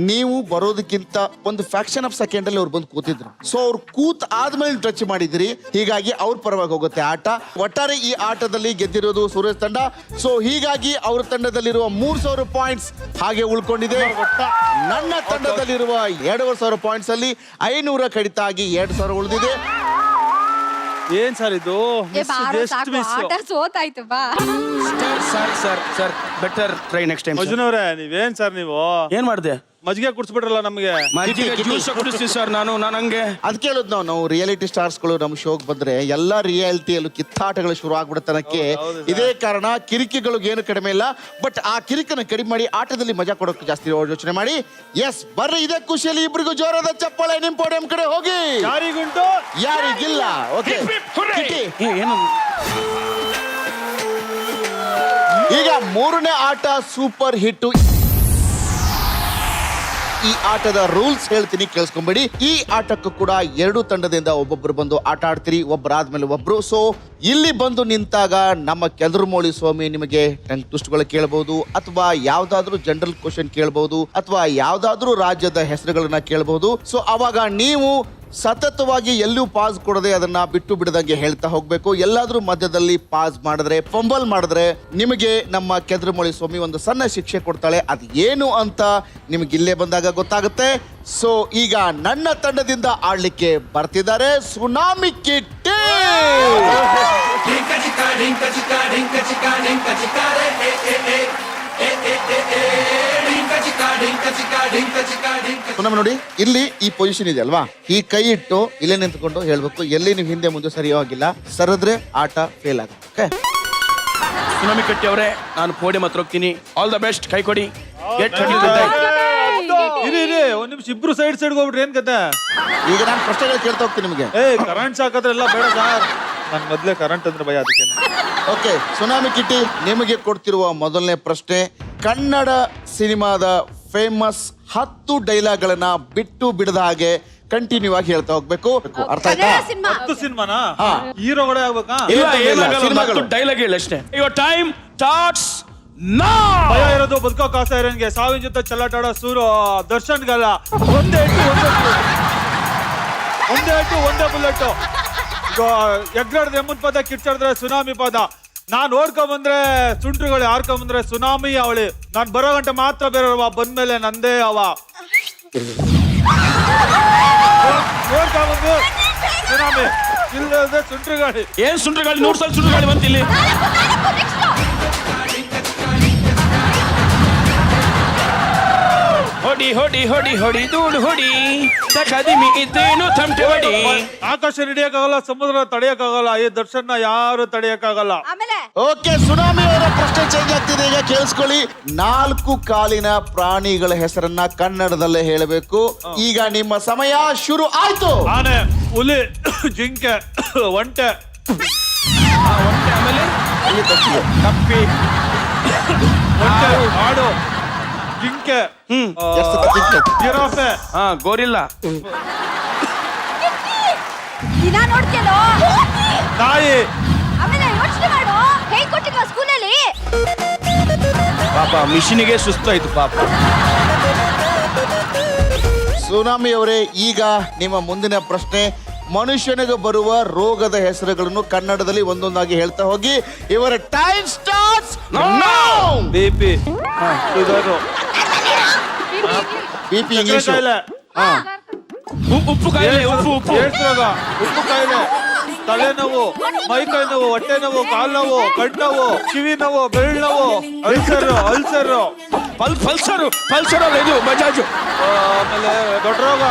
ನೀವು ಬರೋದಕ್ಕಿಂತ ಒಂದು ಫ್ಯಾಕ್ಷನ್ ಆಫ್ ಸೆಕೆಂಡ್ ಅಲ್ಲಿ ಅವ್ರು ಬಂದು ಕೂತಿದ್ರು. ಸೊ ಅವ್ರು ಕೂತ್ ಆದ್ಮೇಲೆ ಟಚ್ ಮಾಡಿದ್ರಿ, ಹೀಗಾಗಿ ಅವ್ರ ಪರವಾಗಿ ಹೋಗುತ್ತೆ ಆಟ. ಒಟ್ಟಾರೆ ಈ ಆಟದಲ್ಲಿ ಗೆದ್ದಿರೋದು ಸೂರಜ್ ತಂಡ. ಸೊ ಹೀಗಾಗಿ ಅವ್ರ ತಂಡದಲ್ಲಿರುವ 3,000 ಪಾಯಿಂಟ್ಸ್ ಹಾಗೆ ಉಳ್ಕೊಂಡಿದೆ. ನನ್ನ ತಂಡದಲ್ಲಿರುವ 2,500 ಪಾಯಿಂಟ್ಸ್ ಅಲ್ಲಿ 500 ಕಡಿತ ಆಗಿ 2,000 ಉಳಿದಿದೆ. ಏನ್ ಸರ್ ಇದು ಸೋತಾಯ್ತು ಬಾ. Sir better try next time. Arjun ಅವ್ರೆ, ನೀವೇನ್ ಸರ್ ನೀವು ಏನ್ ಮಾಡಿದೆ? ಮಜ್ಜಿಗೆ ಕುಡ್ಸ್ಬಿಟ್ರಲ್ಲ ನಮ್ಗೆ. ಜ್ಯೂಸ್ ಕುಡಿಸ್ತೀನಿ ಸರ್ ನಾನು ಹಂಗೆ. ಅದಕ್ಕೆ ಹೇಳುದು ನಾವು ರಿಯಾಲಿಟಿ ಸ್ಟಾರ್ಸ್ಗಳು ನಮ್ಮ ಶೋಗೆ ಬಂದ್ರೆ ಎಲ್ಲಾ ರಿಯಾಲಿಟಿಯಲ್ಲೂ ಕಿತ್ತಾಟಗಳು ಶುರು ಆಗ್ಬಿಡತನಕ್ಕೆ ಇದೇ ಕಾರಣ. ಕಿರಿಕಿಗಳಿಗೆ ಏನು ಕಡಿಮೆ ಇಲ್ಲ, ಬಟ್ ಆ ಕಿರಿಕನ್ನ ಕಡಿಮೆ ಮಾಡಿ ಆಟದಲ್ಲಿ ಮಜಾ ಕೊಡೋಕೆ ಜಾಸ್ತಿ ಯೋಚನೆ ಮಾಡಿ. ಎಸ್, ಬರ್ರಿ, ಇದೇ ಖುಷಿಯಲ್ಲಿ ಇಬ್ರಿಗೂ ಜೋರಾದ ಚಪ್ಪಾಳೆ ನಿಮ್ ಪೋಡಿಯಂ ಕಡೆ ಹೋಗಿ. ಯಾರಿಗುಂಟು ಯಾರಿಗಿಲ್ಲ. ಓಕೆ, ಏನು ಈಗ 3ನೇ ಆಟ ಸೂಪರ್ ಹಿಟ್. ಈ ಆಟದ ರೂಲ್ಸ್ ಹೇಳ್ತೀನಿ, ಕೇಳಿಸ್ಕೊಂಬೇಡಿ. ಈ ಆಟಕ್ಕೂ ಕೂಡ 2 ತಂಡದಿಂದ ಒಬ್ಬೊಬ್ರು ಬಂದು ಆಟ ಆಡ್ತೀರಿ, ಒಬ್ಬರಾದ್ಮೇಲೆ ಒಬ್ರು. ಸೊ ಇಲ್ಲಿ ಬಂದು ನಿಂತಾಗ ನಮ್ಮ ಕೆದರುಮೊಳಿ ಸ್ವಾಮಿ ನಿಮಗೆ ಟಂಗ್ ಟ್ವಿಸ್ಟ್ಗಳು ಕೇಳಬಹುದು, ಅಥವಾ ಯಾವ್ದಾದ್ರು ಜನರಲ್ ಕ್ವಶನ್ ಕೇಳಬಹುದು, ಅಥವಾ ಯಾವ್ದಾದ್ರು ರಾಜ್ಯದ ಹೆಸರುಗಳನ್ನ ಕೇಳಬಹುದು. ಸೊ ಅವಾಗ ನೀವು ಸತತವಾಗಿ ಎಲ್ಲೂ ಪಾಸ್ ಕೊಡದೆ ಅದನ್ನ ಬಿಟ್ಟು ಬಿಡದಂಗೆ ಹೇಳ್ತಾ ಹೋಗ್ಬೇಕು. ಎಲ್ಲಾದ್ರೂ ಮಧ್ಯದಲ್ಲಿ ಪಾಸ್ ಮಾಡಿದ್ರೆ, ಫಂಬಲ್ ಮಾಡಿದ್ರೆ ನಿಮಗೆ ನಮ್ಮ ಕೆದರುಮೊಳಿ ಸ್ವಾಮಿ ಒಂದು ಸಣ್ಣ ಶಿಕ್ಷೆ ಕೊಡ್ತಾಳೆ. ಅದು ಏನು ಅಂತ ನಿಮ್ಗೆ ಇಲ್ಲೇ ಬಂದಾಗ ಗೊತ್ತಾಗುತ್ತೆ. ಸೊ ಈಗ ನನ್ನ ತಂಡದಿಂದ ಆಡ್ಲಿಕ್ಕೆ ಬರ್ತಿದ್ದಾರೆ ಸುನಾಮಿ ಕಿಟ್ಟಿ. ಸುನಾಮಿ ನೋಡಿ, ಇಲ್ಲಿ ಈ ಪೊಸಿಷನ್ ಇದೆ ಅಲ್ವಾ, ಈ ಕೈ ಇಟ್ಟು ಇಲ್ಲೇ ನಿಂತ್ಕೊಂಡು ಹೇಳ್ಬೇಕು. ಎಲ್ಲಿ ನೀವು ಹಿಂದೆ ಮುಂದೆ ಸರಿಯೋ ಆಗಿಲ್ಲ, ಸರಿದ್ರೆ ಆಟ ಫೇಲ್ ಆಗುತ್ತೆ. ಓಕೆ, ಸುನಾಮಿ ಕಟ್ಟಿ ಅವರೇ, ನಾನು ಪೋಡಿಯಂ ಹತ್ರ ಹೋಗ್ತೀನಿ. ಆಲ್ ದ ಬೆಸ್ಟ್, ಕೈ ಕೊಡಿ. ಇರಿ ಒಂದ್ ನಿಮಿಷ, ಇಬ್ರು ಸೈಡ್ ಹೋಗ್ಬಿಟ್ರಿ. ಏನ್ ಕತೆ? ಈಗ ನಾನು ಪ್ರಶ್ನೆಗಳು ಕೇಳ್ತಾ ಹೋಗ್ತೀನಿ ನಿಮಗೆ. ಕರೆಂಟ್ ಸಾಕಾದ್ರೆಲ್ಲ ಬೇಡ ಸರ್, ನನ್ ಮೊದ್ಲೇ ಕರೆಂಟ್ ಅಂದ್ರೆ ಭಯ, ಅದಕ್ಕೆ. ಓಕೆ, ಸುನಾಮಿ ಕಿಟ್ಟಿ, ನಿಮಗೆ ಕೊಡ್ತಿರುವ ಮೊದಲನೇ ಪ್ರಶ್ನೆ, ಕನ್ನಡ ಸಿನಿಮಾದ ಫೇಮಸ್ 10 ಡೈಲಾಗ್ಗಳನ್ನ ಬಿಟ್ಟು ಬಿಡದ ಹಾಗೆ ಕಂಟಿನ್ಯೂ ಆಗಿ ಹೇಳ್ತಾ ಹೋಗ್ಬೇಕು. ಅರ್ಥ ಆಯ್ತಾ? 10 ಸಿನಿಮಾನಾ? ಹೀರೋಗಳೇ ಆಗ್ಬೇಕಾ? ಡೈಲಾಗ್ ಹೇಳಿ ಅಷ್ಟೇ. Your time starts now. ಭಯ ಇರೋದು ಬದುಕೋ ಕಾಸ ಇರೋನ್ಗೆ, ಸಾವಿನ ಜೊತೆ ಚೆಲ್ಲಾಟಾಡೋ ಸೂರು ದರ್ಶನ್ಗಲ್ಲ. ಒಂದೇ ಬುಲೆಟ್. ಎಗ್ಲಾಡ್ದ ಎಮ್ಮನ್ ಪದ, ಕಿಚ್ಚಾಡಿದ್ರೆ ಸುನಾಮಿ ಪದ. ನಾನ್ ಓಡ್ಕೊಂಬಂದ್ರೆ ಸುಂಟ್ರುಗಳು, ಹಾರ್ಕೊಂಬಂದ್ರೆ ಸುನಾಮಿ ಅವಳಿ. ನಾನ್ ಬರೋ ಗಂಟೆ ಮಾತ್ರ ಬೇರೆಯವ, ಬಂದ್ಮೇಲೆ ನಂದೇ ಅವ. ಓಡ್ಕೊಂಬಂದು ಸುನಾಮಿ, ಇಲ್ಲದೆ ಸುಂಟ್ರುಗಾಳಿ. ಏನ್ ಸುಂಟ್ರುಗಾಳಿ? 100 ಸಲ ಸುಂಟ್ರುಗಾಳಿ ಬಂತಿಲ್ಲಿ. ಹೊಡಿ ಹೊಡಿ ಹೊಡಿ ಹೊಡಿ ಧೂಳು ಹೊಡಿ ಕದಿಮಿ ಇದ್ದೇನು ತಮಟೆ ಹೊಡಿ. ಆಕಾಶ ಹಿಡಿಯಕ್ಕಾಗಲ್ಲ, ಸಮುದ್ರ ತಡೆಯಕ್ಕಾಗಲ್ಲ, ಈ ದರ್ಶನ ಯಾರು ತಡೆಯಕ್ಕಾಗಲ್ಲ. ಆಮೇಲೆ ಓಕೆ, ಸುನಾಮಿ ಅವರ ಪ್ರಶ್ನೆ ಚೇಂಜ್ ಆಗ್ತಿದೆ. ಈಗ ಕೇಳಿಸ್ಕೊಳ್ಳಿ. 4 ಕಾಲಿನ ಪ್ರಾಣಿಗಳ ಹೆಸರನ್ನ ಕನ್ನಡದಲ್ಲೇ ಹೇಳಬೇಕು. ಈಗ ನಿಮ್ಮ ಸಮಯ ಶುರು ಆಯ್ತು. ಆನೆ, ಹುಲಿ, ಜಿಂಕೆ, ಒಂಟೆ, ಒಂಟೆ, ಆಮೇಲೆ ಕಪ್ಪಿ, ಒಂಟೆ, ಆಡು, ಜಿಂಕೆ, ಎಷ್ಟು ತಪ್ಪಿತ್ತು? ಜಿರಾಫೆ, ಗೋರಿಲ್ಲ, ದಿನ ನೋಡ್ತೇನೋ. ನಾಯಿ. ಆಮೇಲೆ ಯೋಚನೆ ಮಾಡು, ಹೇಗ್ ಕೊಟ್ಟಿದ್ವಾ ಸ್ಕೂಲಲ್ಲಿ? ಪಾಪ ಮಿಷಿನಿಗೆ ಸುಸ್ತಾಯ್ತು ಪಾಪ. ಸುನಾಮಿ ಅವರೇ, ಈಗ ನಿಮ್ಮ ಮುಂದಿನ ಪ್ರಶ್ನೆ. ಮನುಷ್ಯನಿಗೆ ಬರುವ ರೋಗದ ಹೆಸರುಗಳನ್ನು ಕನ್ನಡದಲ್ಲಿ ಒಂದೊಂದಾಗಿ ಹೇಳ್ತಾ ಹೋಗಿ. ಇವರ time starts now. BP, sugar, BP ಸಕ್ಕರೆ ಇಂಗ್ಲಿಷ್. ಕಾಯಿಲೆ, ಉಪ್ಪು ಕಾಯಿಲೆ, ಉಪ್ಪು ಏಡ್ಸ್ ರೋಗ, ಉಪ್ಪು ಕಾಯಿಲೆ, ತಲೆನೋವು, ಮೈಕೈ ನೋವು, ಹೊಟ್ಟೆ ನೋವು, ಕಾಲು ನೋವು, ಕಣ್ಣು ಕಿವಿ ನೋವು, ಬೆರಳು ನೋವು, ಅಲ್ಸರ್, ಪಲ್ಸರ್ ಅಲ್ಲ ಇದು ಬಜಾಜು. ಆಮೇಲೆ ದೊಡ್ಡ ರೋಗ.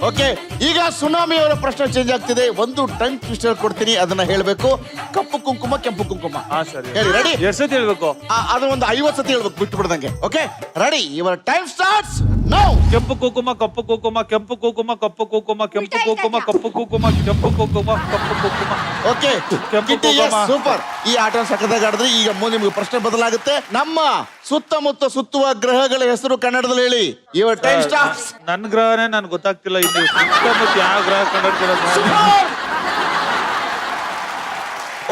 ಓಕೆ, ಈಗ ಸುನಾಮಿ ಅವರ ಪ್ರಶ್ನೆ ಚೇಂಜ್ ಆಗ್ತಿದೆ. ಒಂದು ಟಂಗ್ ಟ್ವಿಸ್ಟರ್ ಕೊಡ್ತೀನಿ, ಅದನ್ನ ಹೇಳಬೇಕು. ಕಪ್ಪು ಕುಂಕುಮ, ಕೆಂಪು ಕುಂಕುಮ. ಸರಿ. ಹೇಳಿ, ರೆಡಿ? ಎಷ್ಟು ಸತಿ ಹೇಳ್ಬೇಕು? ಅದು ಒಂದು 50 ಸತಿ ಹೇಳ್ಬೇಕು, ಬಿಟ್ಟು ಬಿಡ್ದಂಗೆ. Okay, ready? ಇವರ ಟೈಮ್ ಸ್ಟಾರ್ಟ್ಸ್ ನೌ. ಕೆಂಪು ಕುಂಕುಮ, ಕಪ್ಪು ಕುಂಕುಮ, ಕೆಂಪು ಕುಂಕುಮ, ಕಪ್ಪು ಕುಂಕುಮ, ಕೆಂಪು ಕುಂಕುಮ, ಕಪ್ಪು ಕುಂಕುಮ, ಕೆಂಪು ಕುಂಕುಮ, ಕಪ್ಪು ಕುಂಕುಮ. ಓಕೆ, ಕೆಂಪು ಕುಂಕುಮ. ಸೂಪರ್. ಈ ಆಟ ಸಖತ್ತಾಗಿ ಆಡಿದ್ರಿ. ಈಗ ಮುಂದೆ ನಿಮಗೆ ಪ್ರಶ್ನೆ ಬದಲಾಗುತ್ತೆ. ನಮ್ಮ ಸುತ್ತಮುತ್ತ ಸುತ್ತುವ ಗ್ರಹಗಳ ಹೆಸರು ಕನ್ನಡದಲ್ಲಿ ಹೇಳಿ. ಇವರ ಟೈಮ್ ಸ್ಟಾರ್ಟ್ಸ್. ನನ್ ಗ್ರಹನೇ ನನ್ ಗೊತ್ತಾಗ್ತಿಲ್ಲ. ಇನ್ನು ಸುತ್ತಮುತ್ತ ಯಾವ ಗ್ರಹ ಕಂಡಿರ್ತೀರ?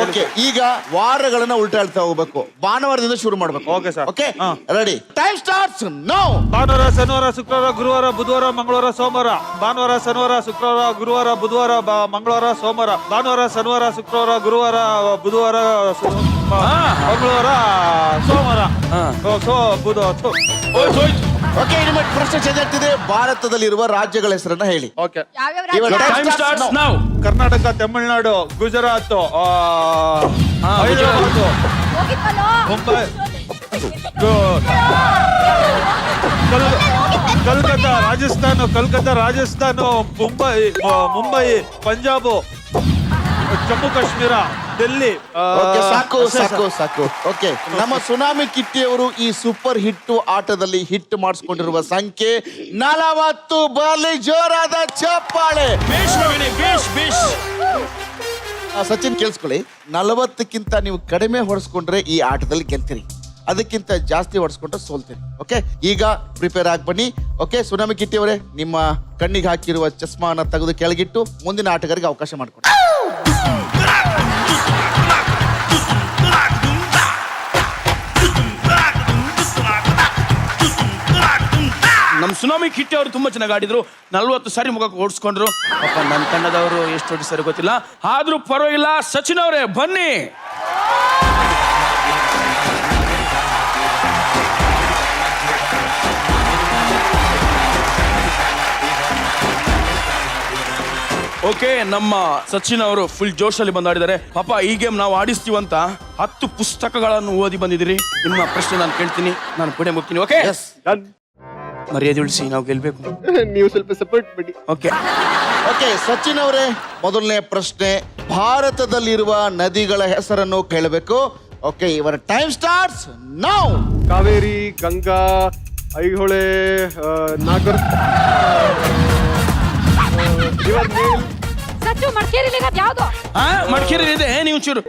ಓಕೆ, ಈಗ ವಾರಗಳನ್ನ ಉಲ್ಟಾ ಹೇಳ್ತಾ ಹೋಗ್ಬೇಕು. ಭಾನುವಾರದಿಂದ ಶುರು ಮಾಡ್ಬೇಕು. Okay, sir. ಓಕೆ, ಹಾ. ರೆಡಿ? Time starts now. ಭಾನುವಾರ, ಶನಿವಾರ, ಶುಕ್ರವಾರ, ಗುರುವಾರ, ಬುಧವಾರ, ಮಂಗಳವಾರ, ಸೋಮವಾರ. ಭಾನುವಾರ, ಶನಿವಾರ, ಶುಕ್ರವಾರ, ಗುರುವಾರ, ಬುಧವಾರ, ಮಂಗಳವಾರ, ಸೋಮವಾರ. ಭಾನುವಾರ, ಶನಿವಾರ, ಶುಕ್ರವಾರ, ಗುರುವಾರ, ಬುಧವಾರ, ಮಂಗಳವಾರ, ಸೋಮವಾರ. ಓಕೆ, ನಿಮ್ಮ ಪ್ರಶ್ನೆ ಚೇಂಜ್ ಆಗ್ತಿದೆ. ಭಾರತದಲ್ಲಿರುವ ರಾಜ್ಯಗಳ ಹೆಸರನ್ನ ಹೇಳಿ. ಓಕೆ. ಯಾವ್ಯಾವ ಇವರ ರಾಜ್ಯ? Time starts now. Karnataka, Tamil Nadu, Gujarat, Hyderabad, ಹೋಗಿದ್ವಲ್ಲೋ? ಮುಂಬೈ, ಕಲ್ಕತ್ತಾ, ರಾಜಸ್ಥಾನ, ಮುಂಬೈ, ಪಂಜಾಬ್, ಜಮ್ಮು ಕಾಶ್ಮೀರ, ಡೆಲ್ಲಿ. ಓಕೆ, ಸಾಕು. ಓಕೆ, ನಮ್ಮ ಸುನಾಮಿ ಕಿಟ್ಟಿ ಅವರು ಈ ಸೂಪರ್ ಹಿಟ್ ಆಟದಲ್ಲಿ ಹಿಟ್ ಮಾಡಿಸ್ಕೊಂಡಿರುವ ಸಂಖ್ಯೆ 40. ಬರ್ಲಿ ಜೋರಾದ ಚಪ್ಪಾಳೆ. ಸಚಿನ್, ಕೇಳಿಸ್ಕೊಳ್ಳಿ. 40ಕ್ಕಿಂತ ನೀವು ಕಡಿಮೆ ಹೊಡೆಸ್ಕೊಂಡ್ರೆ ಈ ಆಟದಲ್ಲಿ ಗೆಲ್ತೀರಿ. ಅದಕ್ಕಿಂತ ಜಾಸ್ತಿ ಹೊಡೆಸ್ಕೊಂಡ್ರೆ ಸೋಲ್ತೀರಿ. ಓಕೆ, ಈಗ ಪ್ರಿಪೇರ್ ಆಗಿ ಬನ್ನಿ. ಓಕೆ, ಸುನಾಮಿ ಕಿಟ್ಟಿ ಅವರೇ, ನಿಮ್ಮ ಕಣ್ಣಿಗೆ ಹಾಕಿರುವ ಚಸ್ಮಾನ ತೆಗೆದು ಕೆಳಗಿಟ್ಟು ಮುಂದಿನ ಆಟಗಾರರಿಗೆ ಅವಕಾಶ ಮಾಡಿಕೊಡಿ. ನಮ್ಮ ಸುನಾಮಿ ಕಿಟ್ಟಿ ಅವರು ತುಂಬಾ ಚೆನ್ನಾಗಿ ಆಡಿದ್ರು. 40 ಸಾರಿ ಮುಖಕ್ಕೆ ಓಡಿಸ್ಕೊಂಡ್ರು. ಪಾಪ ನನ್ನ ತಂಡದವರು ಎಷ್ಟು ಹೊಡಿಸ್ತಾರೆ ಗೊತ್ತಿಲ್ಲ, ಆದ್ರೂ ಪರವಾಗಿಲ್ಲ. ಸಚಿನ್ ಅವರೇ ಬನ್ನಿ. ಓಕೆ, ನಮ್ಮ ಸಚಿನ್ ಅವರು ಫುಲ್ ಜೋಶಲ್ಲಿ ಬಂದಾಡಿದ್ದಾರೆ. ಪಾಪ ಈ ಗೇಮ್ ನಾವು ಆಡಿಸ್ತೀವಂತ 10 ಪುಸ್ತಕಗಳನ್ನು ಓದಿ ಬಂದಿದ್ದೀರಿ. ನಿಮ್ಮ ಪ್ರಶ್ನೆ ನಾನು ಕೇಳ್ತೀನಿ, ನಾನು ಪುಣೆ ಮುಗ್ತೀನಿ. ಓಕೆ, ಮರ್ಯಾದೆ ಉಳಿಸಿ, ನಾವು ಗೆಲ್ಬೇಕು. ನೀವು ಸ್ವಲ್ಪ ಸಪೋರ್ಟ್ ಮಾಡಿ. ಓಕೆ, ಸಚಿನ್ ಅವರೇ, ಮೊದಲನೇ ಪ್ರಶ್ನೆ. ಭಾರತದಲ್ಲಿರುವ ನದಿಗಳ ಹೆಸರನ್ನು ಕೇಳಬೇಕು. ಓಕೆ, ಇವರ time starts now. Kaveri, Ganga, Aihole, ನಾಗರ್, ಸಚ್ಚು ಮಡಿಕೇರಿಲಿ ಯಾವ್ದು? ಮಡಿಕೇರಿ ಇದೆ, ನೀವು ಚೂರು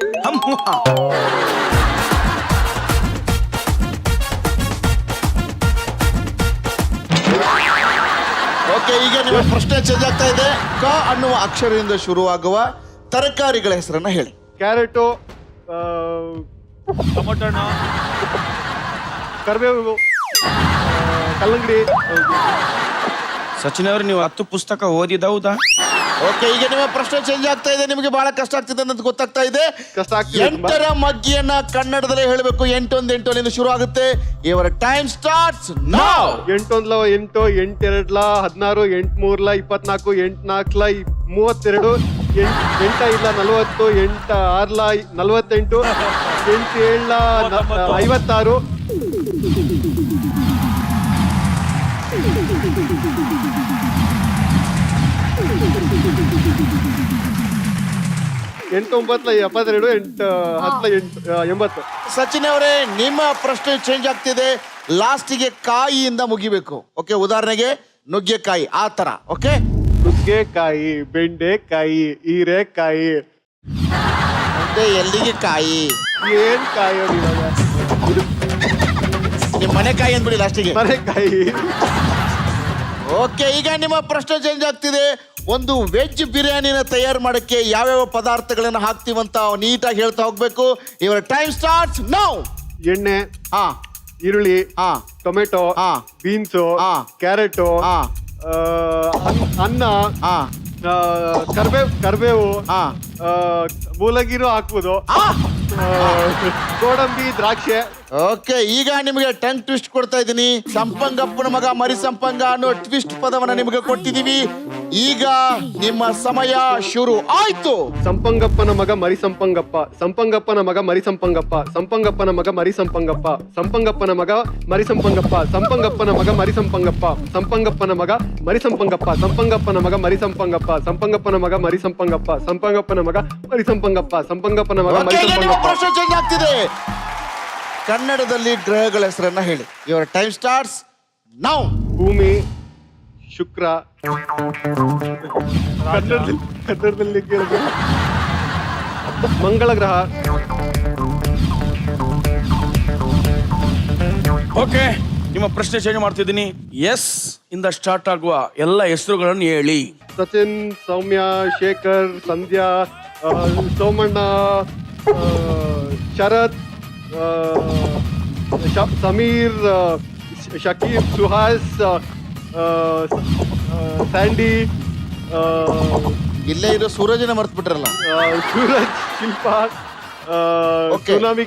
ಓಕೆ, ಈಗ ನಿಮ್ಮ ಪ್ರಶ್ನೆ ಚೇಂಜ್ ಆಗ್ತಾ ಇದೆ. ಕ ಅನ್ನುವ ಅಕ್ಷರದಿಂದ ಶುರುವಾಗುವ ತರಕಾರಿಗಳ ಹೆಸರನ್ನ ಹೇಳಿ. ಕ್ಯಾರೆಟು, ಟೊಮೊಟೊ ಹಣ್ಣು, ಕರಿಬೇವು, ಕಲ್ಲಂಗಡಿ. ಸಚಿನ್ ಅವರು, ನೀವು 10 ಪುಸ್ತಕ ಓದಿದೌದಾ? ಓಕೆ, ಈಗ ನಿಮ್ಮ ಪ್ರಶ್ನೆ ಚೇಂಜ್ ಆಗ್ತಾ ಇದೆ. ನಿಮಗೆ ಬಹಳ ಕಷ್ಟ ಆಗ್ತಿದೆ ಅಂತ ಗೊತ್ತಾಗ್ತಾ ಇದೆ. ಕಷ್ಟ ಆಗ್ತಿದೆ ತುಂಬಾ. 8ರ ಮಗ್ಗಿಯನ್ನ ಕನ್ನಡದಲ್ಲೇ ಹೇಳಬೇಕು. 8 8 ಶುರು ಆಗುತ್ತೆ. ಇವರ ಟೈಮ್ ಸ್ಟಾರ್ಟ್ಸ್ ನೌ. 8 1 8, 8 2 16, 8 3 24, 8 4 32, 8 5 40, 8 6 48, 8 7 56. ಎಂಟು ಒಂಬತ್ತಲ 72 ಎಂಟು ಹತ್ತಲ 80. ಸಚಿನ್ ಅವರೇ, ನಿಮ್ಮ ಪ್ರಶ್ನೆ ಚೇಂಜ್ ಆಗ್ತಿದೆ. ಲಾಸ್ಟಿಗೆ ಕಾಯಿಯಿಂದ ಮುಗಿಬೇಕು. ಓಕೆ, ಉದಾಹರಣೆಗೆ ನುಗ್ಗೆಕಾಯಿ ಆ ತರ. ಓಕೆ, ನುಗ್ಗೆಕಾಯಿ, ಬೆಂಡೆಕಾಯಿ, ಹೀರೆಕಾಯಿ. ಮತ್ತೆ ಎಲ್ಲಿಗೆ ಕಾಯಿ? ಏನ್ ಕಾಯಿ ಇವಾಗ? ನಿಮ್ಮ ಮನೆ ಕಾಯಿ ಅಂದ್ಬಿಡಿ ಲಾಸ್ಟಿಗೆ. ಮನೆಕಾಯಿ. ಓಕೆ, ಈಗ ನಿಮ್ಮ ಪ್ರಶ್ನೆ ಚೇಂಜ್ ಆಗ್ತಿದೆ. ಒಂದು ವೆಜ್ ಬಿರಿಯಾನಿನ ತಯಾರು ಮಾಡಕ್ಕೆ ಯಾವ್ಯಾವ ಪದಾರ್ಥಗಳನ್ನ ಹಾಕ್ತಿವಂತ ನೀಟಾಗಿ ಹೇಳ್ತಾ ಹೋಗ್ಬೇಕು. ಇವರ ಟೈಮ್ ಸ್ಟಾರ್ಟ್ಸ್ ನೌ. ಎಣ್ಣೆ, ಹಾ, ಈರುಳ್ಳಿ, ಹಾ, ಟೊಮೆಟೊ, ಹಾ, ಬೀನ್ಸು, ಹಾ, ಕ್ಯಾರೆಟು, ಹಾ, ಅನ್ನ, ಹಾ, ಕರ್ಬೇವು, ಹಾ, ಮೂಲಂಗಿನೂ ಹಾಕ್ಬೋದು, ಗೋಡಂಬಿ, ದ್ರಾಕ್ಷೆ. ಓಕೆ, ಈಗ ನಿಮಗೆ ಟಂಗ್ ಟ್ವಿಸ್ಟ್ ಕೊಡ್ತಾ ಇದ್ದೀನಿ. ಸಂಪಂಗಪ್ಪನ ಮಗ ಮರಿ ಸಂಪಂಗ ಅನ್ನೋ ಟ್ವಿಸ್ಟ್ ಪದವನ್ನ ನಿಮಗೆ ಕೊಟ್ಟಿದೀವಿ. ಈಗ ನಿಮ್ಮ ಸಮಯ ಶುರು ಆಯ್ತು. ಸಂಪಂಗಪ್ಪನ ಮಗ ಮರಿ ಸಂಪಂಗಪ್ಪ, ಸಂಪಂಗಪ್ಪನ ಮಗ ಮರಿ ಸಂಪಂಗಪ್ಪ, ಸಂಪಂಗಪ್ಪನ ಮಗ ಮರಿ ಸಂಪಂಗಪ್ಪ, ಸಂಪಂಗಪ್ಪನ ಮಗ ಮರಿ ಸಂಪಂಗಪ್ಪ, ಸಂಪಂಗಪ್ಪನ ಮಗ ಮರಿ ಸಂಪಂಗಪ್ಪ, ಸಂಪಂಗಪ್ಪನ ಮಗ ಮರಿ ಸಂಪಂಗಪ್ಪ, ಸಂಪಂಗಪ್ಪನ ಮಗ ಮರಿ ಸಂಪಂಗಪ್ಪ, ಸಂಪಂಗಪ್ಪನ ಮಗ ಮರಿ ಸಂಪಂಗಪ್ಪ, ಸಂಪಂಗಪ್ಪನ ಮಗ ಮರಿ ಸಂಪಂಗಪ್ಪ, ಸಂಪಂಗಪ್ಪನ ಮಗ ಮರಿ Okay, ಈಗ ನಿಮ್ಮ ಸಂಪಂಗಪ್ಪ. ಪ್ರಶ್ನೆ ಚೇಂಜ್ ಆಗ್ತಿದೆ. ಕನ್ನಡದಲ್ಲಿ ಗ್ರಹಗಳ ಹೆಸರನ್ನ ಹೇಳಿ. ಇವರ ಟೈಮ್ ಸ್ಟಾರ್ಟ್ಸ್ ನೌ. ಭೂಮಿ, ಶುಕ್ರ. ಕನ್ನಡದಲ್ಲಿ ಕೇಳಿದ್ರೆ ಮಂಗಳ ಗ್ರಹ. ಓಕೆ, ನಿಮ್ಮ ಪ್ರಶ್ನೆ ಚೇಂಜ್ ಮಾಡ್ತಿದ್ದೀನಿ. ಎಸ್ ಇಂದ ಸ್ಟಾರ್ಟ್ ಆಗುವ ಎಲ್ಲ ಹೆಸರುಗಳನ್ನು ಹೇಳಿ. ಸಚಿನ್, ಸೌಮ್ಯ, ಶೇಖರ್, ಸಂಧ್ಯಾ, ಸೋಮಣ್ಣ, ಶರತ್, ಸಮೀರ್, ಶಕೀಬ್, ಸುಹಾಸ್, ಸ್ಯಾಂಡಿ, ಇಲ್ಲೇ ಇರೋ ಸೂರಜನ ಮರ್ತು ಬಿಟ್ರಲ್ಲ. Suraj, Shilpa, Okay. Tsunami.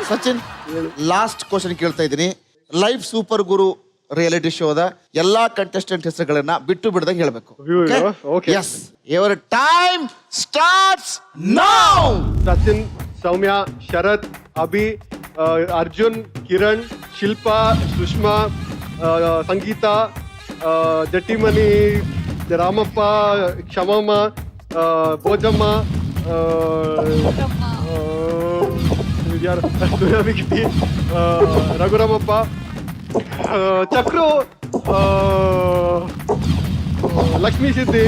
Sachin, last question ಕೇಳ್ತಾ ಇದ್ದೀನಿ. ಲೈವ್ ಸೂಪರ್ ಗುರು ರಿಯಾಲಿಟಿ ಶೋದ ಎಲ್ಲಾ ಕಂಟೆಸ್ಟೆಂಟ್ ಹೆಸರುಗಳನ್ನ ಬಿಟ್ಟು ಬಿಡದಂಗೆ ಹೇಳ್ಬೇಕು. Okay. Yes, your time starts now. Sachin, Soumya, Sharath, Abhi, Arjun, Kiran, Shilpa, Sushma, Sangeetha, Jattimani, Ramappa, Kshamamma, Bhojamma, tsunami Gitti, Raghuramappa, Chakru, Lakshmi Siddi.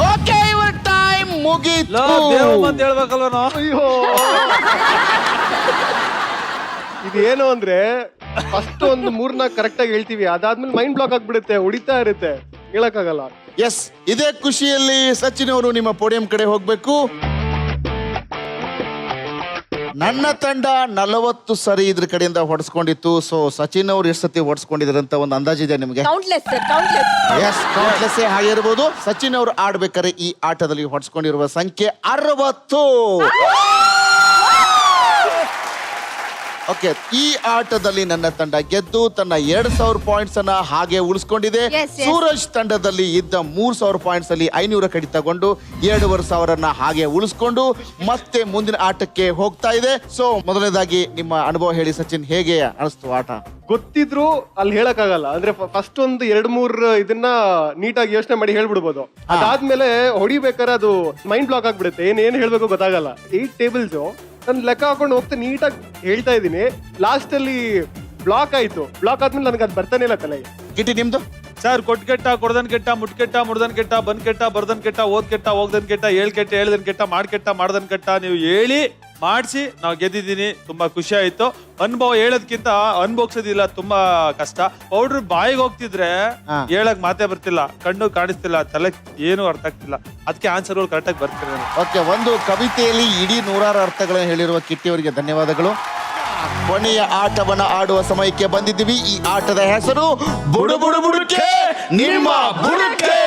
Okay, your time ಮುಗೀತು. ಅಂತ ಹೇಳ್ಬೇಕಲ್ವ ನಾವು? ಅಯ್ಯೋ, ಇದೇನು ಅಂದ್ರೆ ಫಸ್ಟ್ ಒಂದು 3-4 ಕರೆಕ್ಟ್ ಆಗಿ ಹೇಳ್ತೀವಿ, ಅದಾದ್ಮೇಲೆ ಮೈಂಡ್ ಬ್ಲಾಕ್ ಆಗ್ಬಿಡುತ್ತೆ, ಹೊಡಿತಾ ಇರುತ್ತೆ, ಹೇಳಕ್ಕಾಗಲ್ಲ. ಎಸ್, ಇದೇ ಖುಷಿಯಲ್ಲಿ ಸಚಿನ್ ಅವರು ನಿಮ್ಮ ಪೋಡಿಯಂ ಕಡೆ ಹೋಗ್ಬೇಕು. ನನ್ನ ತಂಡ 40 ಸರಿ ಇದ್ರ ಕಡೆಯಿಂದ ಹೊಡೆಸ್ಕೊಂಡಿತ್ತು. ಸೊ ಸಚಿನ್ ಅವ್ರು ಎಷ್ಟು ಸತಿ ಹೊಡೆಸ್ಕೊಂಡಿದ್ದಾರೆ ಅಂತ ಒಂದು ಅಂದಾಜಿದೆ ನಿಮಗೆ? ಎಸ್, ಕೌಂಟ್ಲೆಸ್ ಆಗಿರ್ಬೋದು. ಸಚಿನ್ ಅವರು ಆಡ್ಬೇಕಾದ್ರೆ ಈ ಆಟದಲ್ಲಿ ಹೊಡೆಸ್ಕೊಂಡಿರುವ ಸಂಖ್ಯೆ 60. ಓಕೆ, ಈ ಆಟದಲ್ಲಿ ನನ್ನ ತಂಡ ಗೆದ್ದು ತನ್ನ 2000 ಪಾಯಿಂಟ್ಸ್ ಅನ್ನ ಹಾಗೆ ಉಳಿಸ್ಕೊಂಡಿದೆ. ಸೂರಜ್ ತಂಡದಲ್ಲಿ ಇದ್ದ 3000 ಪಾಯಿಂಟ್ಸ್ ಅಲ್ಲಿ 500 ಕಡಿತಗೊಂಡು 2500 ಹಾಗೆ ಉಳಿಸ್ಕೊಂಡು ಮತ್ತೆ ಮುಂದಿನ ಆಟಕ್ಕೆ ಹೋಗ್ತಾ ಇದೆ. ಸೊ ಮೊದಲನೇದಾಗಿ ನಿಮ್ಮ ಅನುಭವ ಹೇಳಿ ಸಚಿನ್, ಹೇಗೆ ಅನಿಸ್ತು ಆಟ? ಗೊತ್ತಿದ್ರು ಅಲ್ಲಿ ಹೇಳಕ್ಕಾಗಲ್ಲ. ಅಂದ್ರೆ ಫಸ್ಟ್ ಒಂದು 2-3 ಇದನ್ನ ನೀಟಾಗಿ ಯೋಚನೆ ಮಾಡಿ ಹೇಳ್ಬಿಡ್ಬೋದು. ಅದಾದ್ಮೇಲೆ ಹೊಡಿಬೇಕಾದ್ರೆ ಅದು ಮೈಂಡ್ ಬ್ಲಾಕ್ ಆಗ್ಬಿಡುತ್ತೆ, ಏನ್ ಹೇಳ್ಬೇಕು ಗೊತ್ತಾಗಲ್ಲ. 8 ಟೇಬಲ್ಸ್ ನಾನು ಲೆಕ್ಕ ಹಾಕೊಂಡು ಹೋಗ್ತಾ ನೀಟಾಗಿ ಹೇಳ್ತಾ ಇದ್ದೀನಿ. ಲಾಸ್ಟ್ ಅಲ್ಲಿ ಬ್ಲಾಕ್ ಆಯ್ತು. ಬ್ಲಾಕ್ ಆದ್ಮೇಲೆ ನನಗೆ ಅದು ಬರ್ತಾನೆ ಇಲ್ಲ ತಲೆಗೆ. ಗಿಟ್ಟಿ ನಿಮ್ದು? ಸರ್, ಕೊಟ್ ಕೆಟ್ಟ, ಕೊಡ್ದನ್ ಕೆಟ್ಟ, ಮುಟ್ ಕೆಟ್ಟ, ಮುಡ್ದನ್ ಕೆಟ್ಟ, ಬಂದ್ ಕೆಟ್ಟ, ಬರ್ದನ್ ಕೆಟ್ಟ, ಓದ್ ಕೆಟ್ಟ, ಹೋಗ್ದನ್ ಕೆಟ್ಟ, ಹೇಳ್ ಕೆಟ್ಟ, ಹೇಳ್ದನ್ ಕೆಟ್ಟ, ಮಾಡ್ ಕೆಟ್ಟ, ಮಾಡ್ದನ್ ಕೆಟ್ಟ. ನೀವು ಹೇಳಿ ಮಾಡಿಸಿ ನಾವು ಗೆದ್ದಿದ್ದೀನಿ. ತುಂಬಾ ಖುಷಿ ಆಯ್ತು. ಅನುಭವ ಹೇಳೋದ್ಕಿಂತ ಅನುಭವಿಸೋದಿಲ್ಲ, ತುಂಬಾ ಕಷ್ಟ. ಪೌಡ್ರ್ ಬಾಯಿಗೆ ಹೋಗ್ತಿದ್ರೆ ಹೇಳಕ್ ಮಾತೇ ಬರ್ತಿಲ್ಲ, ಕಣ್ಣು ಕಾಣಿಸ್ತಿಲ್ಲ, ತಲೆ ಏನು ಅರ್ಥ ಆಗ್ತಿಲ್ಲ. ಅದಕ್ಕೆ ಆನ್ಸರ್ಗಳು ಕರೆಕ್ಟಾಗಿ ಬರ್ತಿಲ್ಲ. ಓಕೆ, ಒಂದು ಕವಿತೆಯಲ್ಲಿ ಇಡೀ 100 ಅರ್ಥಗಳನ್ನು ಹೇಳಿರುವ ಕಿಟ್ಟಿ ಅವರಿಗೆ ಧನ್ಯವಾದಗಳು. ಕೊನೆಯ ಆಟವನ್ನ ಆಡುವ ಸಮಯಕ್ಕೆ ಬಂದಿದ್ದೀವಿ. ಈ ಆಟದ ಹೆಸರು ಬುಡು ಬುಡು ಬುಡುಕೆ ನಿಮ್ಮ ಬುಡುಕೆ.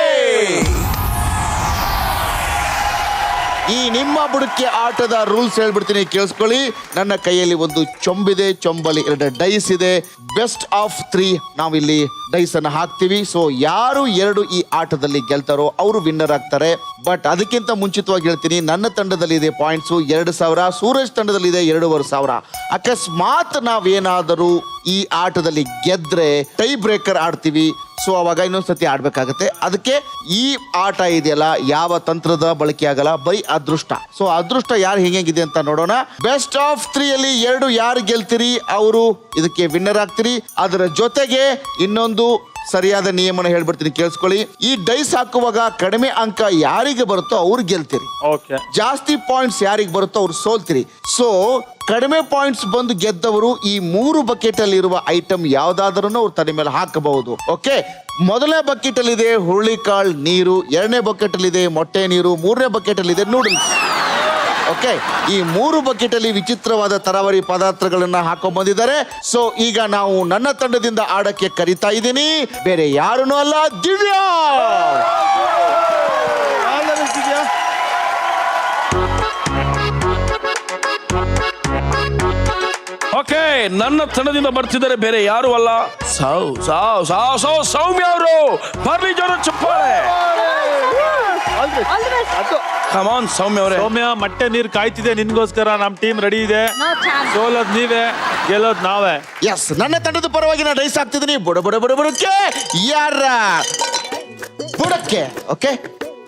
ಈ ನಿಮ್ಮ ಬುಡಕ್ಕೆ ಆಟದ ರೂಲ್ಸ್ ಹೇಳ್ಬಿಡ್ತೀನಿ, ಕೇಳಿಸ್ಕೊಳ್ಳಿ. ನನ್ನ ಕೈಯಲ್ಲಿ ಒಂದು ಚೊಂಬಿದೆ, ಚೊಂಬಲ್ಲಿ 2 ಡೈಸ್ ಇದೆ. ಬೆಸ್ಟ್ ಆಫ್ 3 ನಾವಿಲ್ಲಿ ಡೈಸ್ ಅನ್ನು ಹಾಕ್ತೀವಿ. ಸೊ ಯಾರು 2 ಈ ಆಟದಲ್ಲಿ ಗೆಲ್ತಾರೋ ಅವರು ವಿನ್ನರ್ ಆಗ್ತಾರೆ. ಬಟ್ ಅದಕ್ಕಿಂತ ಮುಂಚಿತವಾಗಿ ಹೇಳ್ತೀನಿ, ನನ್ನ ತಂಡದಲ್ಲಿ ಇದೆ ಪಾಯಿಂಟ್ಸು 2000, ಸೂರಜ್ ತಂಡದಲ್ಲಿ ಇದೆ 2500. ಅಕಸ್ಮಾತ್ ನಾವೇನಾದರೂ ಈ ಆಟದಲ್ಲಿ ಗೆದ್ರೆ ಟೈ ಬ್ರೇಕರ್ ಆಡ್ತೀವಿ. ಸೊ ಅವಾಗ ಇನ್ನೊಂದ್ಸತಿ ಆಡ್ಬೇಕಾಗತ್ತೆ. ಅದಕ್ಕೆ ಈ ಆಟ ಇದೆಯಲ್ಲ, ಯಾವ ತಂತ್ರದ ಬಳಕೆ ಆಗಲ್ಲ, ಬೈ ಅದೃಷ್ಟ. ಸೊ ಅದೃಷ್ಟ ಯಾರು ಹೇಗಿದೆ ಅಂತ ನೋಡೋಣ. ಬೆಸ್ಟ್ ಆಫ್ 3 ಅಲ್ಲಿ 2 ಯಾರು ಗೆಲ್ತೀರಿ ಅವರು ಇದಕ್ಕೆ ವಿನ್ನರ್ ಆಗ್ತೀರಿ. ಅದರ ಜೊತೆಗೆ ಇನ್ನೊಂದು ಸರಿಯಾದ ನಿಯಮನ ಹೇಳ್ಬಿಡ್ತೀನಿ, ಕೇಳಿಸ್ಕೊಳ್ಳಿ. ಈ ಡೈಸ್ ಹಾಕುವಾಗ ಕಡಿಮೆ ಅಂಕ ಯಾರಿಗೆ ಬರುತ್ತೋ ಅವ್ರು ಗೆಲ್ತೀರಿ. ಜಾಸ್ತಿ ಪಾಯಿಂಟ್ಸ್ ಯಾರಿಗೆ ಬರುತ್ತೋ ಅವ್ರು ಸೋಲ್ತೀರಿ. ಸೊ ಕಡಿಮೆ ಪಾಯಿಂಟ್ಸ್ ಬಂದು ಗೆದ್ದವರು ಈ 3 ಬಕೆಟ್ ಅಲ್ಲಿ ಇರುವ ಐಟಮ್ ಯಾವ್ದಾದ್ರೂ ಅವ್ರ ತಲೆ ಮೇಲೆ ಹಾಕಬಹುದು. ಓಕೆ, ಮೊದಲನೇ ಬಕೆಟ್ ಅಲ್ಲಿ ಇದೆ ಹುರುಳಿಕಾಳು ನೀರು, 2ನೇ ಬಕೆಟ್ ಅಲ್ಲಿ ಇದೆ ಮೊಟ್ಟೆ ನೀರು, 3ನೇ ಬಕೆಟ್ ಅಲ್ಲಿ ಇದೆ ನೂಡಲ್ಸ್. ಓಕೆ, ಈ 3 ಬಕೆಟ್ ಅಲ್ಲಿ ವಿಚಿತ್ರವಾದ ತರಾವರಿ ಪದಾರ್ಥಗಳನ್ನ ಹಾಕೊಂಡ್ ಬಂದಿದ್ದಾರೆ. ಸೊ ಈಗ ನಾವು ನನ್ನ ತಂಡದಿಂದ ಆಡಕ್ಕೆ ಕರಿತಾ ಇದ್ದೀನಿ, ಬೇರೆ ಯಾರನ್ನೂ ಅಲ್ಲ, ದಿವ್ಯಾ. ಓಕೆ, ನನ್ನ ತಂಡದಿಂದ ಬರ್ತಿದ್ದಾರೆ ಬೇರೆ ಯಾರು ಅಲ್ಲ, ಸೌಮ್ಯ ಅವರು. ಬರ್ಲಿ ಜೋರ ಚಪ್ಪಾಳೆ. ಕಮಾನ್ ಸೌಮ್ಯ ಅವರೇ. ಸೌಮ್ಯ, ಮೊಟ್ಟೆ ನೀರು ಕಾಯ್ತಿದೆ ನಿನ್ಗೋಸ್ಕರ. ನಮ್ ಟೀಮ್ ರೆಡಿ ಇದೆ. ಸೋಲೋದ್ ನೀವೇ, ಗೆಲ್ಲೋದ್ ನಾವೇ. ಎಸ್, ನನ್ನ ತಂಡದ ಪರವಾಗಿ ನಾನು ರೈಸ್ ಆಗ್ತಿದ್ದೀನಿ. ಬುಡಕ್ಕೆ ಯಾರ ಬುಡಕ್ಕೆ. ಓಕೆ,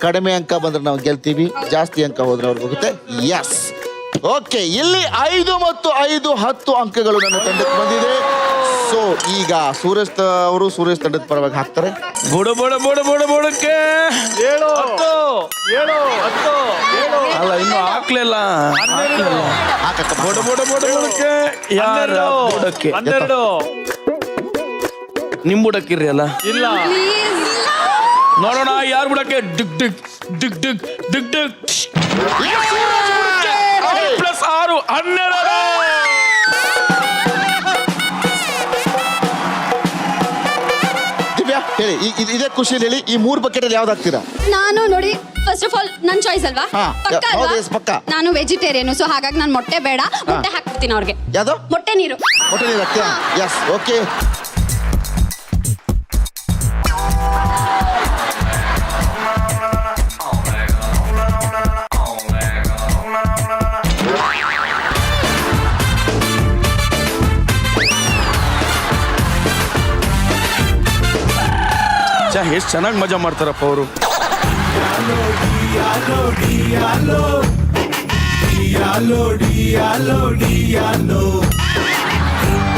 ಕಡಿಮೆ ಅಂಕ ಬಂದ್ರೆ ನಾವು ಗೆಲ್ತೀವಿ, ಜಾಸ್ತಿ ಅಂಕ ಹೋದ್ರೆ ಅವ್ರಿಗೆ ಹೋಗುತ್ತೆ. ಎಸ್, ಓಕೆ, ಇಲ್ಲಿ 5 ಮತ್ತು 5 10 ಅಂಕಗಳು ನನ್ನ ತಂಡಕ್ಕೆ ಬಂದಿದೆ. ಸೊ ಈಗ ಸೂರಜ್ ಅವರು ಸೂರಜ್ ತಂಡದ ಪರವಾಗಿ ಹಾಕ್ತಾರೆ. ಬುಡಕ್ಕೆ ಅಲ್ಲ, ಇನ್ನು ಹಾಕ್ಲಿಲ್ಲ. ಬುಡಕ್ಕೆ ಯಾರ ಬುಡಕ್ಕೆ? 12. ನಿಮ್ ಬುಡಕ್ಕಿರ್ರಿ ಅಲ್ಲ? ಇಲ್ಲ, ನೋಡೋಣ ಯಾರು ಬುಡಕ್ಕೆ. ಡಿಗ್ ಡಿಗ್ ಡಿಗ್ ಡಿಗ್ ಡಿಗ್ ಡಿಗ್ ಪ್ಲಸ್ 6 12. ದಿವ್ಯಾ ಹೇಳಿ, ಇದೇ ಖುಷಿಯಲ್ಲಿ ಹೇಳಿ, ಈ 3 ಬಕೆಟ್ ಅಲ್ಲಿ ಯಾವ್ದು ಹಾಕ್ತೀರಾ? ನಾನು ನೋಡಿ, ಫಸ್ಟ್ ಆಫ್ ಆಲ್ ನನ್ ಚಾಯ್ಸ್ ಅಲ್ವಾ? ಪಕ್ಕ ಅಲ್ವಾ? ಪಕ್ಕ. ನಾನು ವೆಜಿಟೇರಿಯನ್, ಸೊ ಹಾಗಾಗಿ ನಾನು ಮೊಟ್ಟೆ ಬೇಡ, ಮೊಟ್ಟೆ ಹಾಕ್ಬಿಡ್ತೀನಿ ಅವ್ರಿಗೆ. ಯಾವ್ದು? ಮೊಟ್ಟೆ ನೀರು. ಮೊಟ್ಟೆ ನೀರು ಹಾಕ್ತೀರಾ? Yes, okay. ಎಷ್ಟು ಚೆನ್ನಾಗಿ ಮಜಾ ಮಾಡ್ತಾರಪ್ಪ ಅವರು.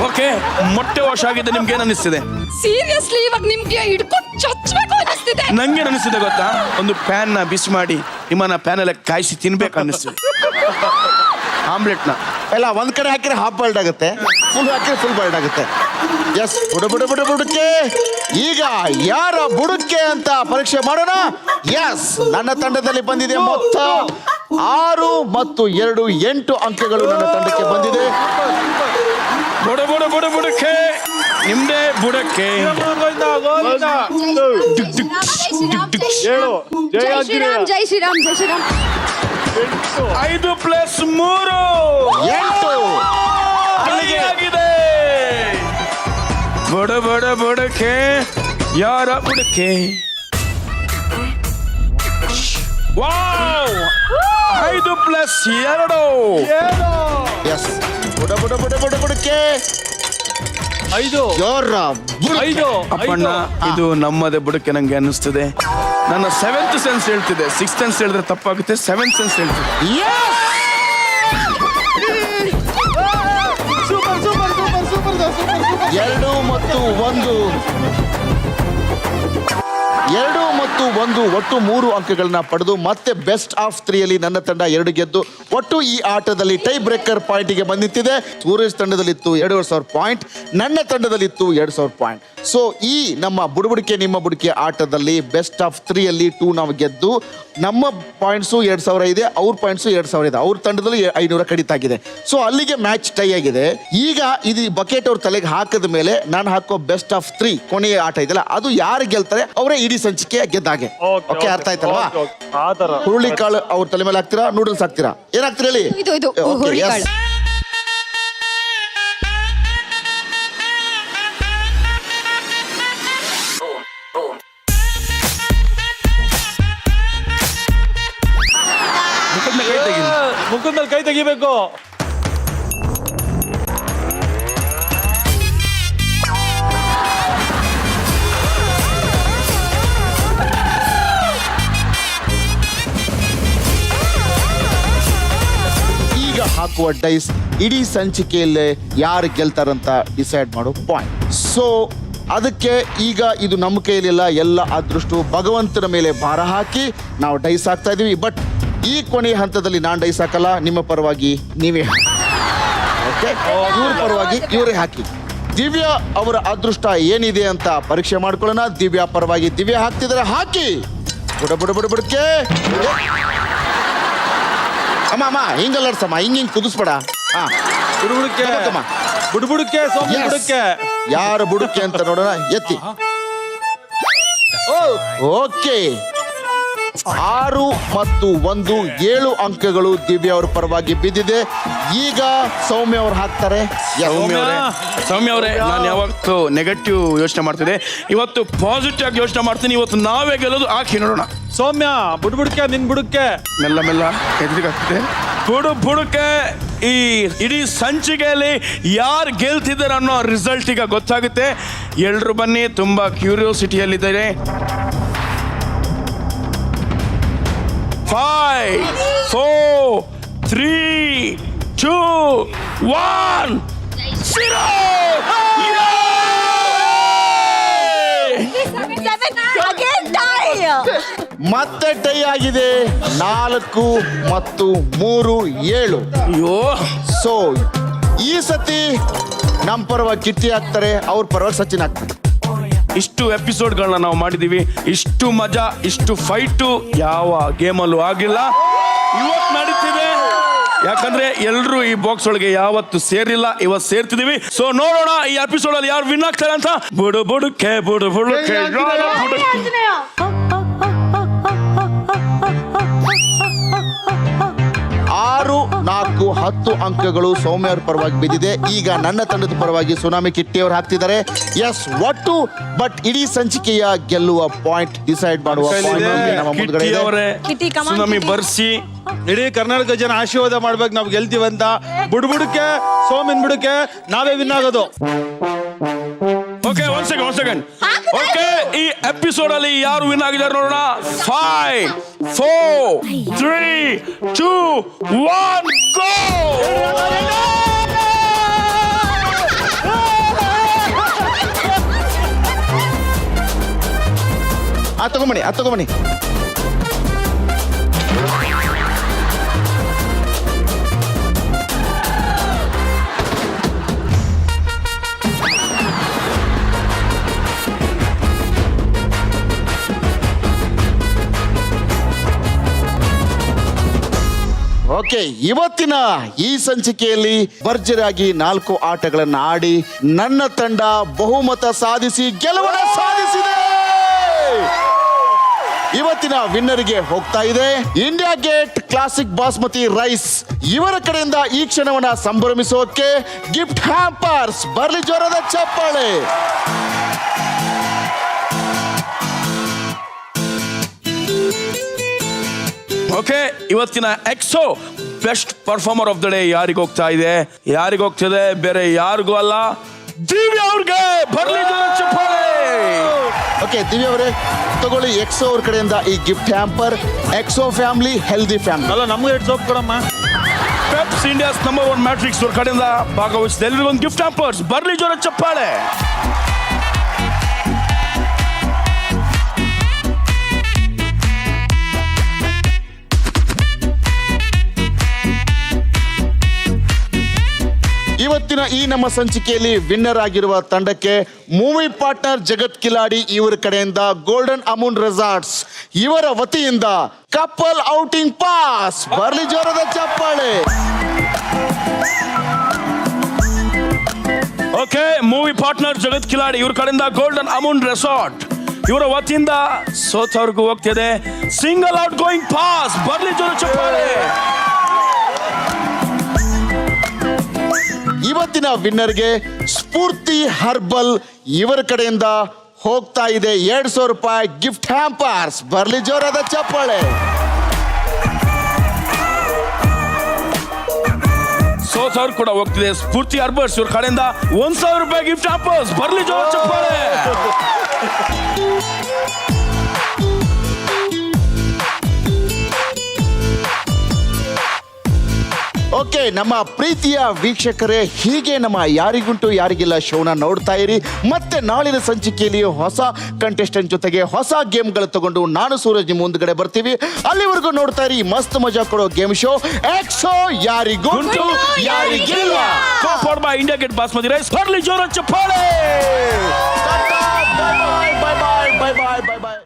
ಓಕೆ, ಮೊಟ್ಟೆ ವಾಶ್ ಆಗಿದೆ. ನಿಮ್ಗೆ ಏನ್ ಅನಿಸ್ತಿದೆ? ಸೀರಿಯಸ್ಲಿ ಇವಾಗ ನಿಮ್ಗೆ ಹಿಡ್ಕೊಂಡು ಚಚ್ಚಬೇಕು ಅನಿಸ್ತಿದೆ. ನಂಗೆ ಅನಿಸ್ತಿದೆ ಗೊತ್ತಾ, ಒಂದು ಪ್ಯಾನ್ ನ ಬಿಸಿ ಮಾಡಿ ನಿಮ್ಮನ್ನ ಪ್ಯಾನ್ ಎಲ್ಲ ಕಾಯಿಸಿ ತಿನ್ಬೇಕು ಅನ್ನಿಸ್ತಿದೆ. ಆಮ್ಲೆಟ್ನ ಎಲ್ಲ ಒಂದ್ ಕಡೆ ಹಾಕಿದ್ರೆ ಹಾಫ್ ಬಾಯ್ಲ್ಡ್ ಆಗುತ್ತೆ, ಫುಲ್ ಹಾಕಿದ್ರೆ ಫುಲ್ ಬಾಯ್ಲ್ಡ್ ಆಗುತ್ತೆ. ಎಸ್, ಬುಡಕ್ಕೆ ಈಗ ಯಾರ ಬುಡಕ್ಕೆ ಅಂತ ಪರೀಕ್ಷೆ ಮಾಡೋಣ. ಎಸ್, ನನ್ನ ತಂಡದಲ್ಲಿ ಬಂದಿದೆ ಮೊತ್ತ 6 ಮತ್ತು 2 8 ಅಂಕಗಳು ನನ್ನ ತಂಡಕ್ಕೆ ಬಂದಿದೆ. ಬುಡಕ್ಕೆ ನಿಮ್ದೇ ಬುಡಕ್ಕೆ. ಜೈ ಶ್ರೀರಾಮ್, ಜೈ ಶ್ರೀರಾಮ್, ಜೈ ಶ್ರೀರಾಮ್. 5 ಪ್ಲಸ್ 3 8 ಅಲ್ಲಿಗೆ ಆಗಿದೆ. ಬುಡಕ್ಕೆ ಯಾರ ಬುಡಕ್ಕೆ? Wow, 5 plus 2. ಎಸ್, ಬುಡಕ್ಕೆ 5. ಯಾರ ಬುಡಕ್ಕೆ? ಅಪ್ಪಣ್ಣ, ಇದು ನಮ್ಮದೇ ಬುಡಕ್ಕೆ ನಂಗೆ ಅನ್ನಿಸ್ತದೆ. ನನ್ನ 7th ಸೆನ್ಸ್ ಹೇಳ್ತಿದೆ. 6th ಸೆನ್ಸ್ ಹೇಳಿದ್ರೆ ತಪ್ಪಾಗುತ್ತೆ, 7th ಸೆನ್ಸ್ ಹೇಳ್ತಿದೆ. 2 ಮತ್ತು 1 ಒಟ್ಟು 3 ಅಂಕಗಳನ್ನ ಪಡೆದು ಮತ್ತೆ ಬೆಸ್ಟ್ ಆಫ್ 3 ಅಲ್ಲಿ ನನ್ನ ತಂಡ 2 ಗೆದ್ದು ಒಟ್ಟು ಈ ಆಟದಲ್ಲಿ ಟೈ ಬ್ರೇಕರ್ ಪಾಯಿಂಟ್ಗೆ ಬಂದಿತ್ತಿದೆ. ಸೂರಜ್ ತಂಡದಲ್ಲಿತ್ತು 2500 ಪಾಯಿಂಟ್, ನನ್ನ ತಂಡದಲ್ಲಿತ್ತು 2000 ಪಾಯಿಂಟ್. ಸೊ ಈ ನಮ್ಮ ಬುಡುಬುಡಿಕೆ ನಿಮ್ಮ ಬುಡಿಕೆ ಆಟದಲ್ಲಿ ಬೆಸ್ಟ್ ಆಫ್ 3 ಅಲ್ಲಿ 2 ನಾವು ಗೆದ್ದು ನಮ್ಮ ಪಾಯಿಂಟ್ಸು 2000 ಇದೆ, ಅವ್ರ ಪಾಯಿಂಟ್ಸು 2000 ಇದೆ, ಅವ್ರ ತಂಡದಲ್ಲಿ 500 ಕಡಿತ ಆಗಿದೆ. ಸೊ ಅಲ್ಲಿಗೆ ಮ್ಯಾಚ್ ಟೈ ಆಗಿದೆ. ಈಗ ಇದು ಬಕೆಟ್ ಅವ್ರ ತಲೆಗೆ ಹಾಕಿದ ಮೇಲೆ ನಾನು ಹಾಕೋ ಬೆಸ್ಟ್ ಆಫ್ 3 ಕೊನೆಯ ಆಟ ಇದೆಯಲ್ಲ, ಅದು ಯಾರು ಗೆಲ್ತಾರೆ ಅವರೇ ಇಡೀ ಸಂಚಿಕೆ ಗೆದ್ದಾಗೆ. ಓಕೆ, ಅರ್ಥ ಆಯ್ತಲ್ವಾ? ಹುರುಳಿ ಕಾಳು ಅವ್ರ ತಲೆ ಮೇಲೆ ಹಾಕ್ತೀರಾ, ನೂಡಲ್ಸ್ ಹಾಕ್ತೀರಾ, ಏನಾಗ್ತೀರಾ ಹೇಳಿ? ಇದು Okay, ಹುರುಳಿ yes. ಕಾಳು. ಮುಖದ ಮೇಲೆ ಕೈ ತೆಗಿಬೇಕು. ಈಗ ಹಾಕುವ ಡೈಸ್ ಇಡೀ ಸಂಚಿಕೆಯಲ್ಲೇ ಯಾರು ಗೆಲ್ತಾರಂತ ಡಿಸೈಡ್ ಮಾಡೋ ಪಾಯಿಂಟ್. ಸೊ ಅದಕ್ಕೆ ಈಗ ಇದು ನಮ್ಮ ಕೈಯಲ್ಲಿಲ್ಲ, ಎಲ್ಲ ಅದೃಷ್ಟ ಭಗವಂತನ ಮೇಲೆ ಭಾರ ಹಾಕಿ ನಾವು ಡೈಸ್ ಹಾಕ್ತಾ ಇದೀವಿ. ಬಟ್ ಈ ಕೊನೆಯ ಹಂತದಲ್ಲಿ ನಾನು ಡೈಸ್ ಹಾಕಲ್ಲ, ನಿಮ್ಮ ಪರವಾಗಿ ನೀವೇ ಹಾಕಿ. ಓಕೆ, ಇವ್ರ ಪರವಾಗಿ ಇವರೇ ಹಾಕಿ. ದಿವ್ಯಾ ಅವರ ಅದೃಷ್ಟ ಏನಿದೆ ಅಂತ ಪರೀಕ್ಷೆ ಮಾಡ್ಕೊಳ್ಳೋಣ. ದಿವ್ಯಾ ಪರವಾಗಿ ದಿವ್ಯಾ ಹಾಕ್ತಿದ್ದಾರೆ, ಹಾಕಿ. ಬುಡಕ್ಕೆ ಅಮ್ಮ ಹಿಂಗಲ್ಲಡ್ಸಮ್ಮ, ಹಿಂಗ್ ಕುದಿಸ್ಬೇಡ. ಹಾ, ಬುಡುಬುಡಿಕೆ ಬುಡುಬುಡಿಕೆ ಸೋಮು ಬುಡುಕೆ. ಯಾರು ಬುಡುಕೆ ಅಂತ ನೋಡೋಣ, ಎತ್ತಿ. ಓಕೆ, 6 ಮತ್ತು 1 7 ಅಂಕಗಳು ದಿವ್ಯಾ ಅವ್ರ ಪರವಾಗಿ ಬಿದ್ದಿದೆ. ಈಗ ಸೌಮ್ಯ ಅವ್ರು ಹಾಕ್ತಾರೆ. ಸೌಮ್ಯ ಅವರೇ, ನಾನು ಯಾವತ್ತು ನೆಗೆಟಿವ್ ಯೋಚನೆ ಮಾಡ್ತಿದ್ದೆ, ಇವತ್ತು ಪಾಸಿಟಿವ್ ಆಗಿ ಯೋಚನೆ ಮಾಡ್ತೀನಿ. ಇವತ್ತು ನಾವೇ ಗೆಲ್ಲೋದು, ಹಾಕಿ ನೋಡೋಣ. ಸೌಮ್ಯ ಬುಡುಬುಡಿಕೆ ನಿನ್ ಬುಡುಕೆ. ಮೆಲ್ಲ ಮೆಲ್ಲ ಎದುರಿಗಾಗ್ತಿದೆ. ಬುಡುಕೆ ಈ ಇಡೀ ಸಂಚಿಕೆಯಲ್ಲಿ ಯಾರು ಗೆಲ್ತಿದ್ದಾರೆ ಅನ್ನೋ ರಿಸಲ್ಟ್ ಈಗ ಗೊತ್ತಾಗುತ್ತೆ. ಎಲ್ರು ಬನ್ನಿ, ತುಂಬಾ ಕ್ಯೂರಿಯಾಸಿಟಿಯಲ್ಲಿದ್ದಾರೆ. 5 4 3 2 1 0. ಮತ್ತೆ ಟೈ ಆಗಿದೆ. 4 ಮತ್ತು 3 7. ಅಯ್ಯೋ, ಸೊ ಈ ಸತಿ ನಮ್ಮ ಪರವಾಗಿ ಕಿಟ್ಟಿ ಹಾಕ್ತಾರೆ, ಅವ್ರ ಪರವಾಗಿ ಸಚಿನ್ ಹಾಕ್ತಾರೆ. ಇಷ್ಟು ಎಪಿಸೋಡ್ಗಳನ್ನ ನಾವು ಮಾಡಿದೀವಿ, ಇಷ್ಟು ಮಜಾ, ಇಷ್ಟು ಫೈಟು ಯಾವ ಗೇಮಲ್ಲೂ ಆಗಿಲ್ಲ. ಇವತ್ತು ನಡೀತಿದೆ, ಯಾಕಂದ್ರೆ ಎಲ್ಲರೂ ಈ ಬಾಕ್ಸ್ ಒಳಗೆ ಯಾವತ್ತು ಸೇರಿಲ್ಲ, ಇವತ್ತು ಸೇರ್ತಿದೀವಿ. ಸೊ ನೋಡೋಣ ಈ ಎಪಿಸೋಡ್ ಅಲ್ಲಿ ಯಾರು ವಿನ್ ಆಗ್ತಾರೆ ಅಂತ. ಬುಡುಕೆ 6 4 10 ಅಂಕಗಳು ಸೌಮ್ಯ ಅವ್ರ ಪರವಾಗಿ ಬಿದ್ದಿದೆ. ಈಗ ನನ್ನ ತಂಡದ ಪರವಾಗಿ ಸುನಾಮಿ ಕಿಟ್ಟಿ ಅವ್ರು ಹಾಕ್ತಿದ್ದಾರೆ. ಎಸ್, ಒಟ್ಟು ಬಟ್ ಇಡೀ ಸಂಚಿಕೆಯ ಗೆಲ್ಲುವ ಪಾಯಿಂಟ್ ಡಿಸೈಡ್ ಮಾಡುವ point ನಮ್ಮ ಮುಂದ್ಗಡೆ ಇದೆ. ಸುನಾಮಿ ಬರ್ಸಿ ಇಡೀ ಕರ್ನಾಟಕ ಜನ ಆಶೀರ್ವಾದ ಮಾಡ್ಬೇಕು ನಾವು ಗೆಲ್ತೀವಂತ. ಬುಡುಬುಡಿಕೆ ಸೋಮಿನ್ ಬುಡುಕೆ ನಾವೇ ವಿನ್ ಆಗೋದು. Okay, one second. ಓಕೆ, ಈ ಎಪಿಸೋಡ್ ಅಲ್ಲಿ ಯಾರು ವಿನ್ ಆಗಿದ್ದಾರೆ ನೋಡೋಣ. 5 4 3 2 1 ಗೋ. ತಗೊಂಬನಿ. ಓಕೆ, ಇವತ್ತಿನ ಈ ಸಂಚಿಕೆಯಲ್ಲಿ ಭರ್ಜರಿಯಾಗಿ 4 ಆಟಗಳನ್ನು ಆಡಿ ನನ್ನ ತಂಡ ಬಹುಮತ ಸಾಧಿಸಿ ಗೆಲುವನ್ನು ಸಾಧಿಸಿದೆ. ಇವತ್ತಿನ ವಿನ್ನರ್ಗೆ ಹೋಗ್ತಾ ಇದೆ India Gate classic basmati rice. ಇವರ ಕಡೆಯಿಂದ ಈ ಕ್ಷಣವನ್ನ ಸಂಭ್ರಮಿಸೋಕೆ ಗಿಫ್ಟ್ ಹ್ಯಾಂಪರ್ಸ್. ಬರ್ಲಿ ಜೋರದ ಚಪ್ಪಾಳೆ. ಓಕೆ, ಇವತ್ತಿನ Exo best performer of the day ಯಾರಿಗೆ ಹೋಗ್ತಾ ಇದೆ? ಯಾರಿಗೆ ಹೋಗ್ತಿದೆ? ಬೇರೆ ಯಾರಿಗೂ ಅಲ್ಲ, ದಿವ್ಯಾ ಅವ್ರಿಗೆ. ಬರ್ಲಿ ಚಪ್ಪಾಳೆ. ಓಕೆ, ದಿವ್ಯಾ ಅವರೇ ತಗೊಳ್ಳಿ ಎಕ್ಸೋ ಅವ್ರ ಕಡೆಯಿಂದ ಈ gift hamper. Exo family healthy family. ಅಲ್ಲ, ನಮ್ಗೆ ಎಷ್ಟು ಸೋಪ್ ಕೊಡಮ್ಮ. ಪೆಪ್ಸ್ ಇಂಡಿಯಾಸ್ ನಂಬರ್ 1 ಮ್ಯಾಟ್ರಿಕ್ಸ್ ಅವ್ರ ಕಡೆಯಿಂದ ಭಾಗವಹಿಸಿದ ಎಲ್ಲರಿಗೂ ಒಂದು ಗಿಫ್ಟ್ ಹ್ಯಾಂಪರ್ಸ್. ಬರ್ಲಿ ಜೋರ ಚಪ್ಪಾಳೆ. ಇವತ್ತಿನ ಈ ನಮ್ಮ ಸಂಚಿಕೆಯಲ್ಲಿ ವಿನ್ನರ್ ಆಗಿರುವ ತಂಡಕ್ಕೆ ಮೂವಿ ಪಾರ್ಟ್ನರ್ ಜಗತ್ ಕಿಲಾಡಿ ಇವರ ಕಡೆಯಿಂದ ಗೋಲ್ಡನ್ ಅಮೂನ್ ರೆಸಾರ್ಟ್ಸ್ ಇವರ ವತಿಯಿಂದ ಕಪಲ್ ಔಟಿಂಗ್ ಪಾಸ್. ಬರ್ಲಿ ಜೋರದ ಚಪ್ಪಾಳೆ. ಓಕೆ, ಮೂವಿ ಪಾರ್ಟ್ನರ್ ಜಗತ್ ಕಿಲಾಡಿ ಇವ್ರ ಕಡೆಯಿಂದ ಗೋಲ್ಡನ್ ಅಮೂನ್ ರೆಸಾರ್ಟ್ ಇವರ ವತಿಯಿಂದ ಸೋತವ್ರಿಗೂ ಹೋಗ್ತಿದೆ ಸಿಂಗಲ್ ಔಟ್ ಗೋಯಿಂಗ್ ಪಾಸ್. ಬರ್ಲಿ ಜೋರ ಚಪ್ಪಾಳೆ. ಇವತ್ತಿನ ವಿನ್ನರ್ಗೆ ಸ್ಫೂರ್ತಿ ಹರ್ಬಲ್ ಇವರ ಕಡೆಯಿಂದ ಹೋಗ್ತಾ ಇದೆ 200 ರೂಪಾಯಿ ಗಿಫ್ಟ್ ಹ್ಯಾಂಪರ್ಸ್. ಬರ್ಲಿ ಜೋರಾದ ಚಪ್ಪಾಳೆ. ಸೋತವ್ರು ಕೂಡ ಹೋಗ್ತಿದೆ ಸ್ಫೂರ್ತಿ ಹರ್ಬರ್ಸ್ ಇವ್ರ ಕಡೆಯಿಂದ 1000 ರೂಪಾಯಿ ಗಿಫ್ಟ್ ಹ್ಯಾಂಪರ್ಸ್. ಬರ್ಲಿ ಜೋರ ಚಪ್ಪಾಳೆ. ಓಕೆ, ನಮ್ಮ ಪ್ರೀತಿಯ ವೀಕ್ಷಕರೇ, ಹೀಗೆ ನಮ್ಮ ಯಾರಿಗುಂಟು ಯಾರಿಗಿಲ್ಲ ಶೋನ ನೋಡ್ತಾ ಇರಿ. ಮತ್ತೆ ನಾಳಿನ ಸಂಚಿಕೆಯಲ್ಲಿ ಹೊಸ ಕಂಟೆಸ್ಟೆಂಟ್ ಜೊತೆಗೆ ಹೊಸ ಗೇಮ್ಗಳು ತಗೊಂಡು ನಾನು ಸೂರಜ್ ನಿಮ್ಮ ಮುಂದ್ಗಡೆ ಬರ್ತೀವಿ. ಅಲ್ಲಿವರೆಗೂ ನೋಡ್ತಾ ಇರಿ ಮಸ್ತ್ ಮಜಾ ಕೊಡೋ ಗೇಮ್ ಶೋ ಎಕ್ಸೋ ಯಾರಿಗುಂಟು ಯಾರಿಗಿಲ್ಲ. India gate basmati rice. ಬರ್ಲಿ ಜೋರ ಚಪ್ಪಾಳೆ. ಬಾಯ್ ಬಾಯ್ ಬಾಯ್ ಬಾಯ್ ಬಾಯ್ ಬಾಯ್ ಬಾಯ್.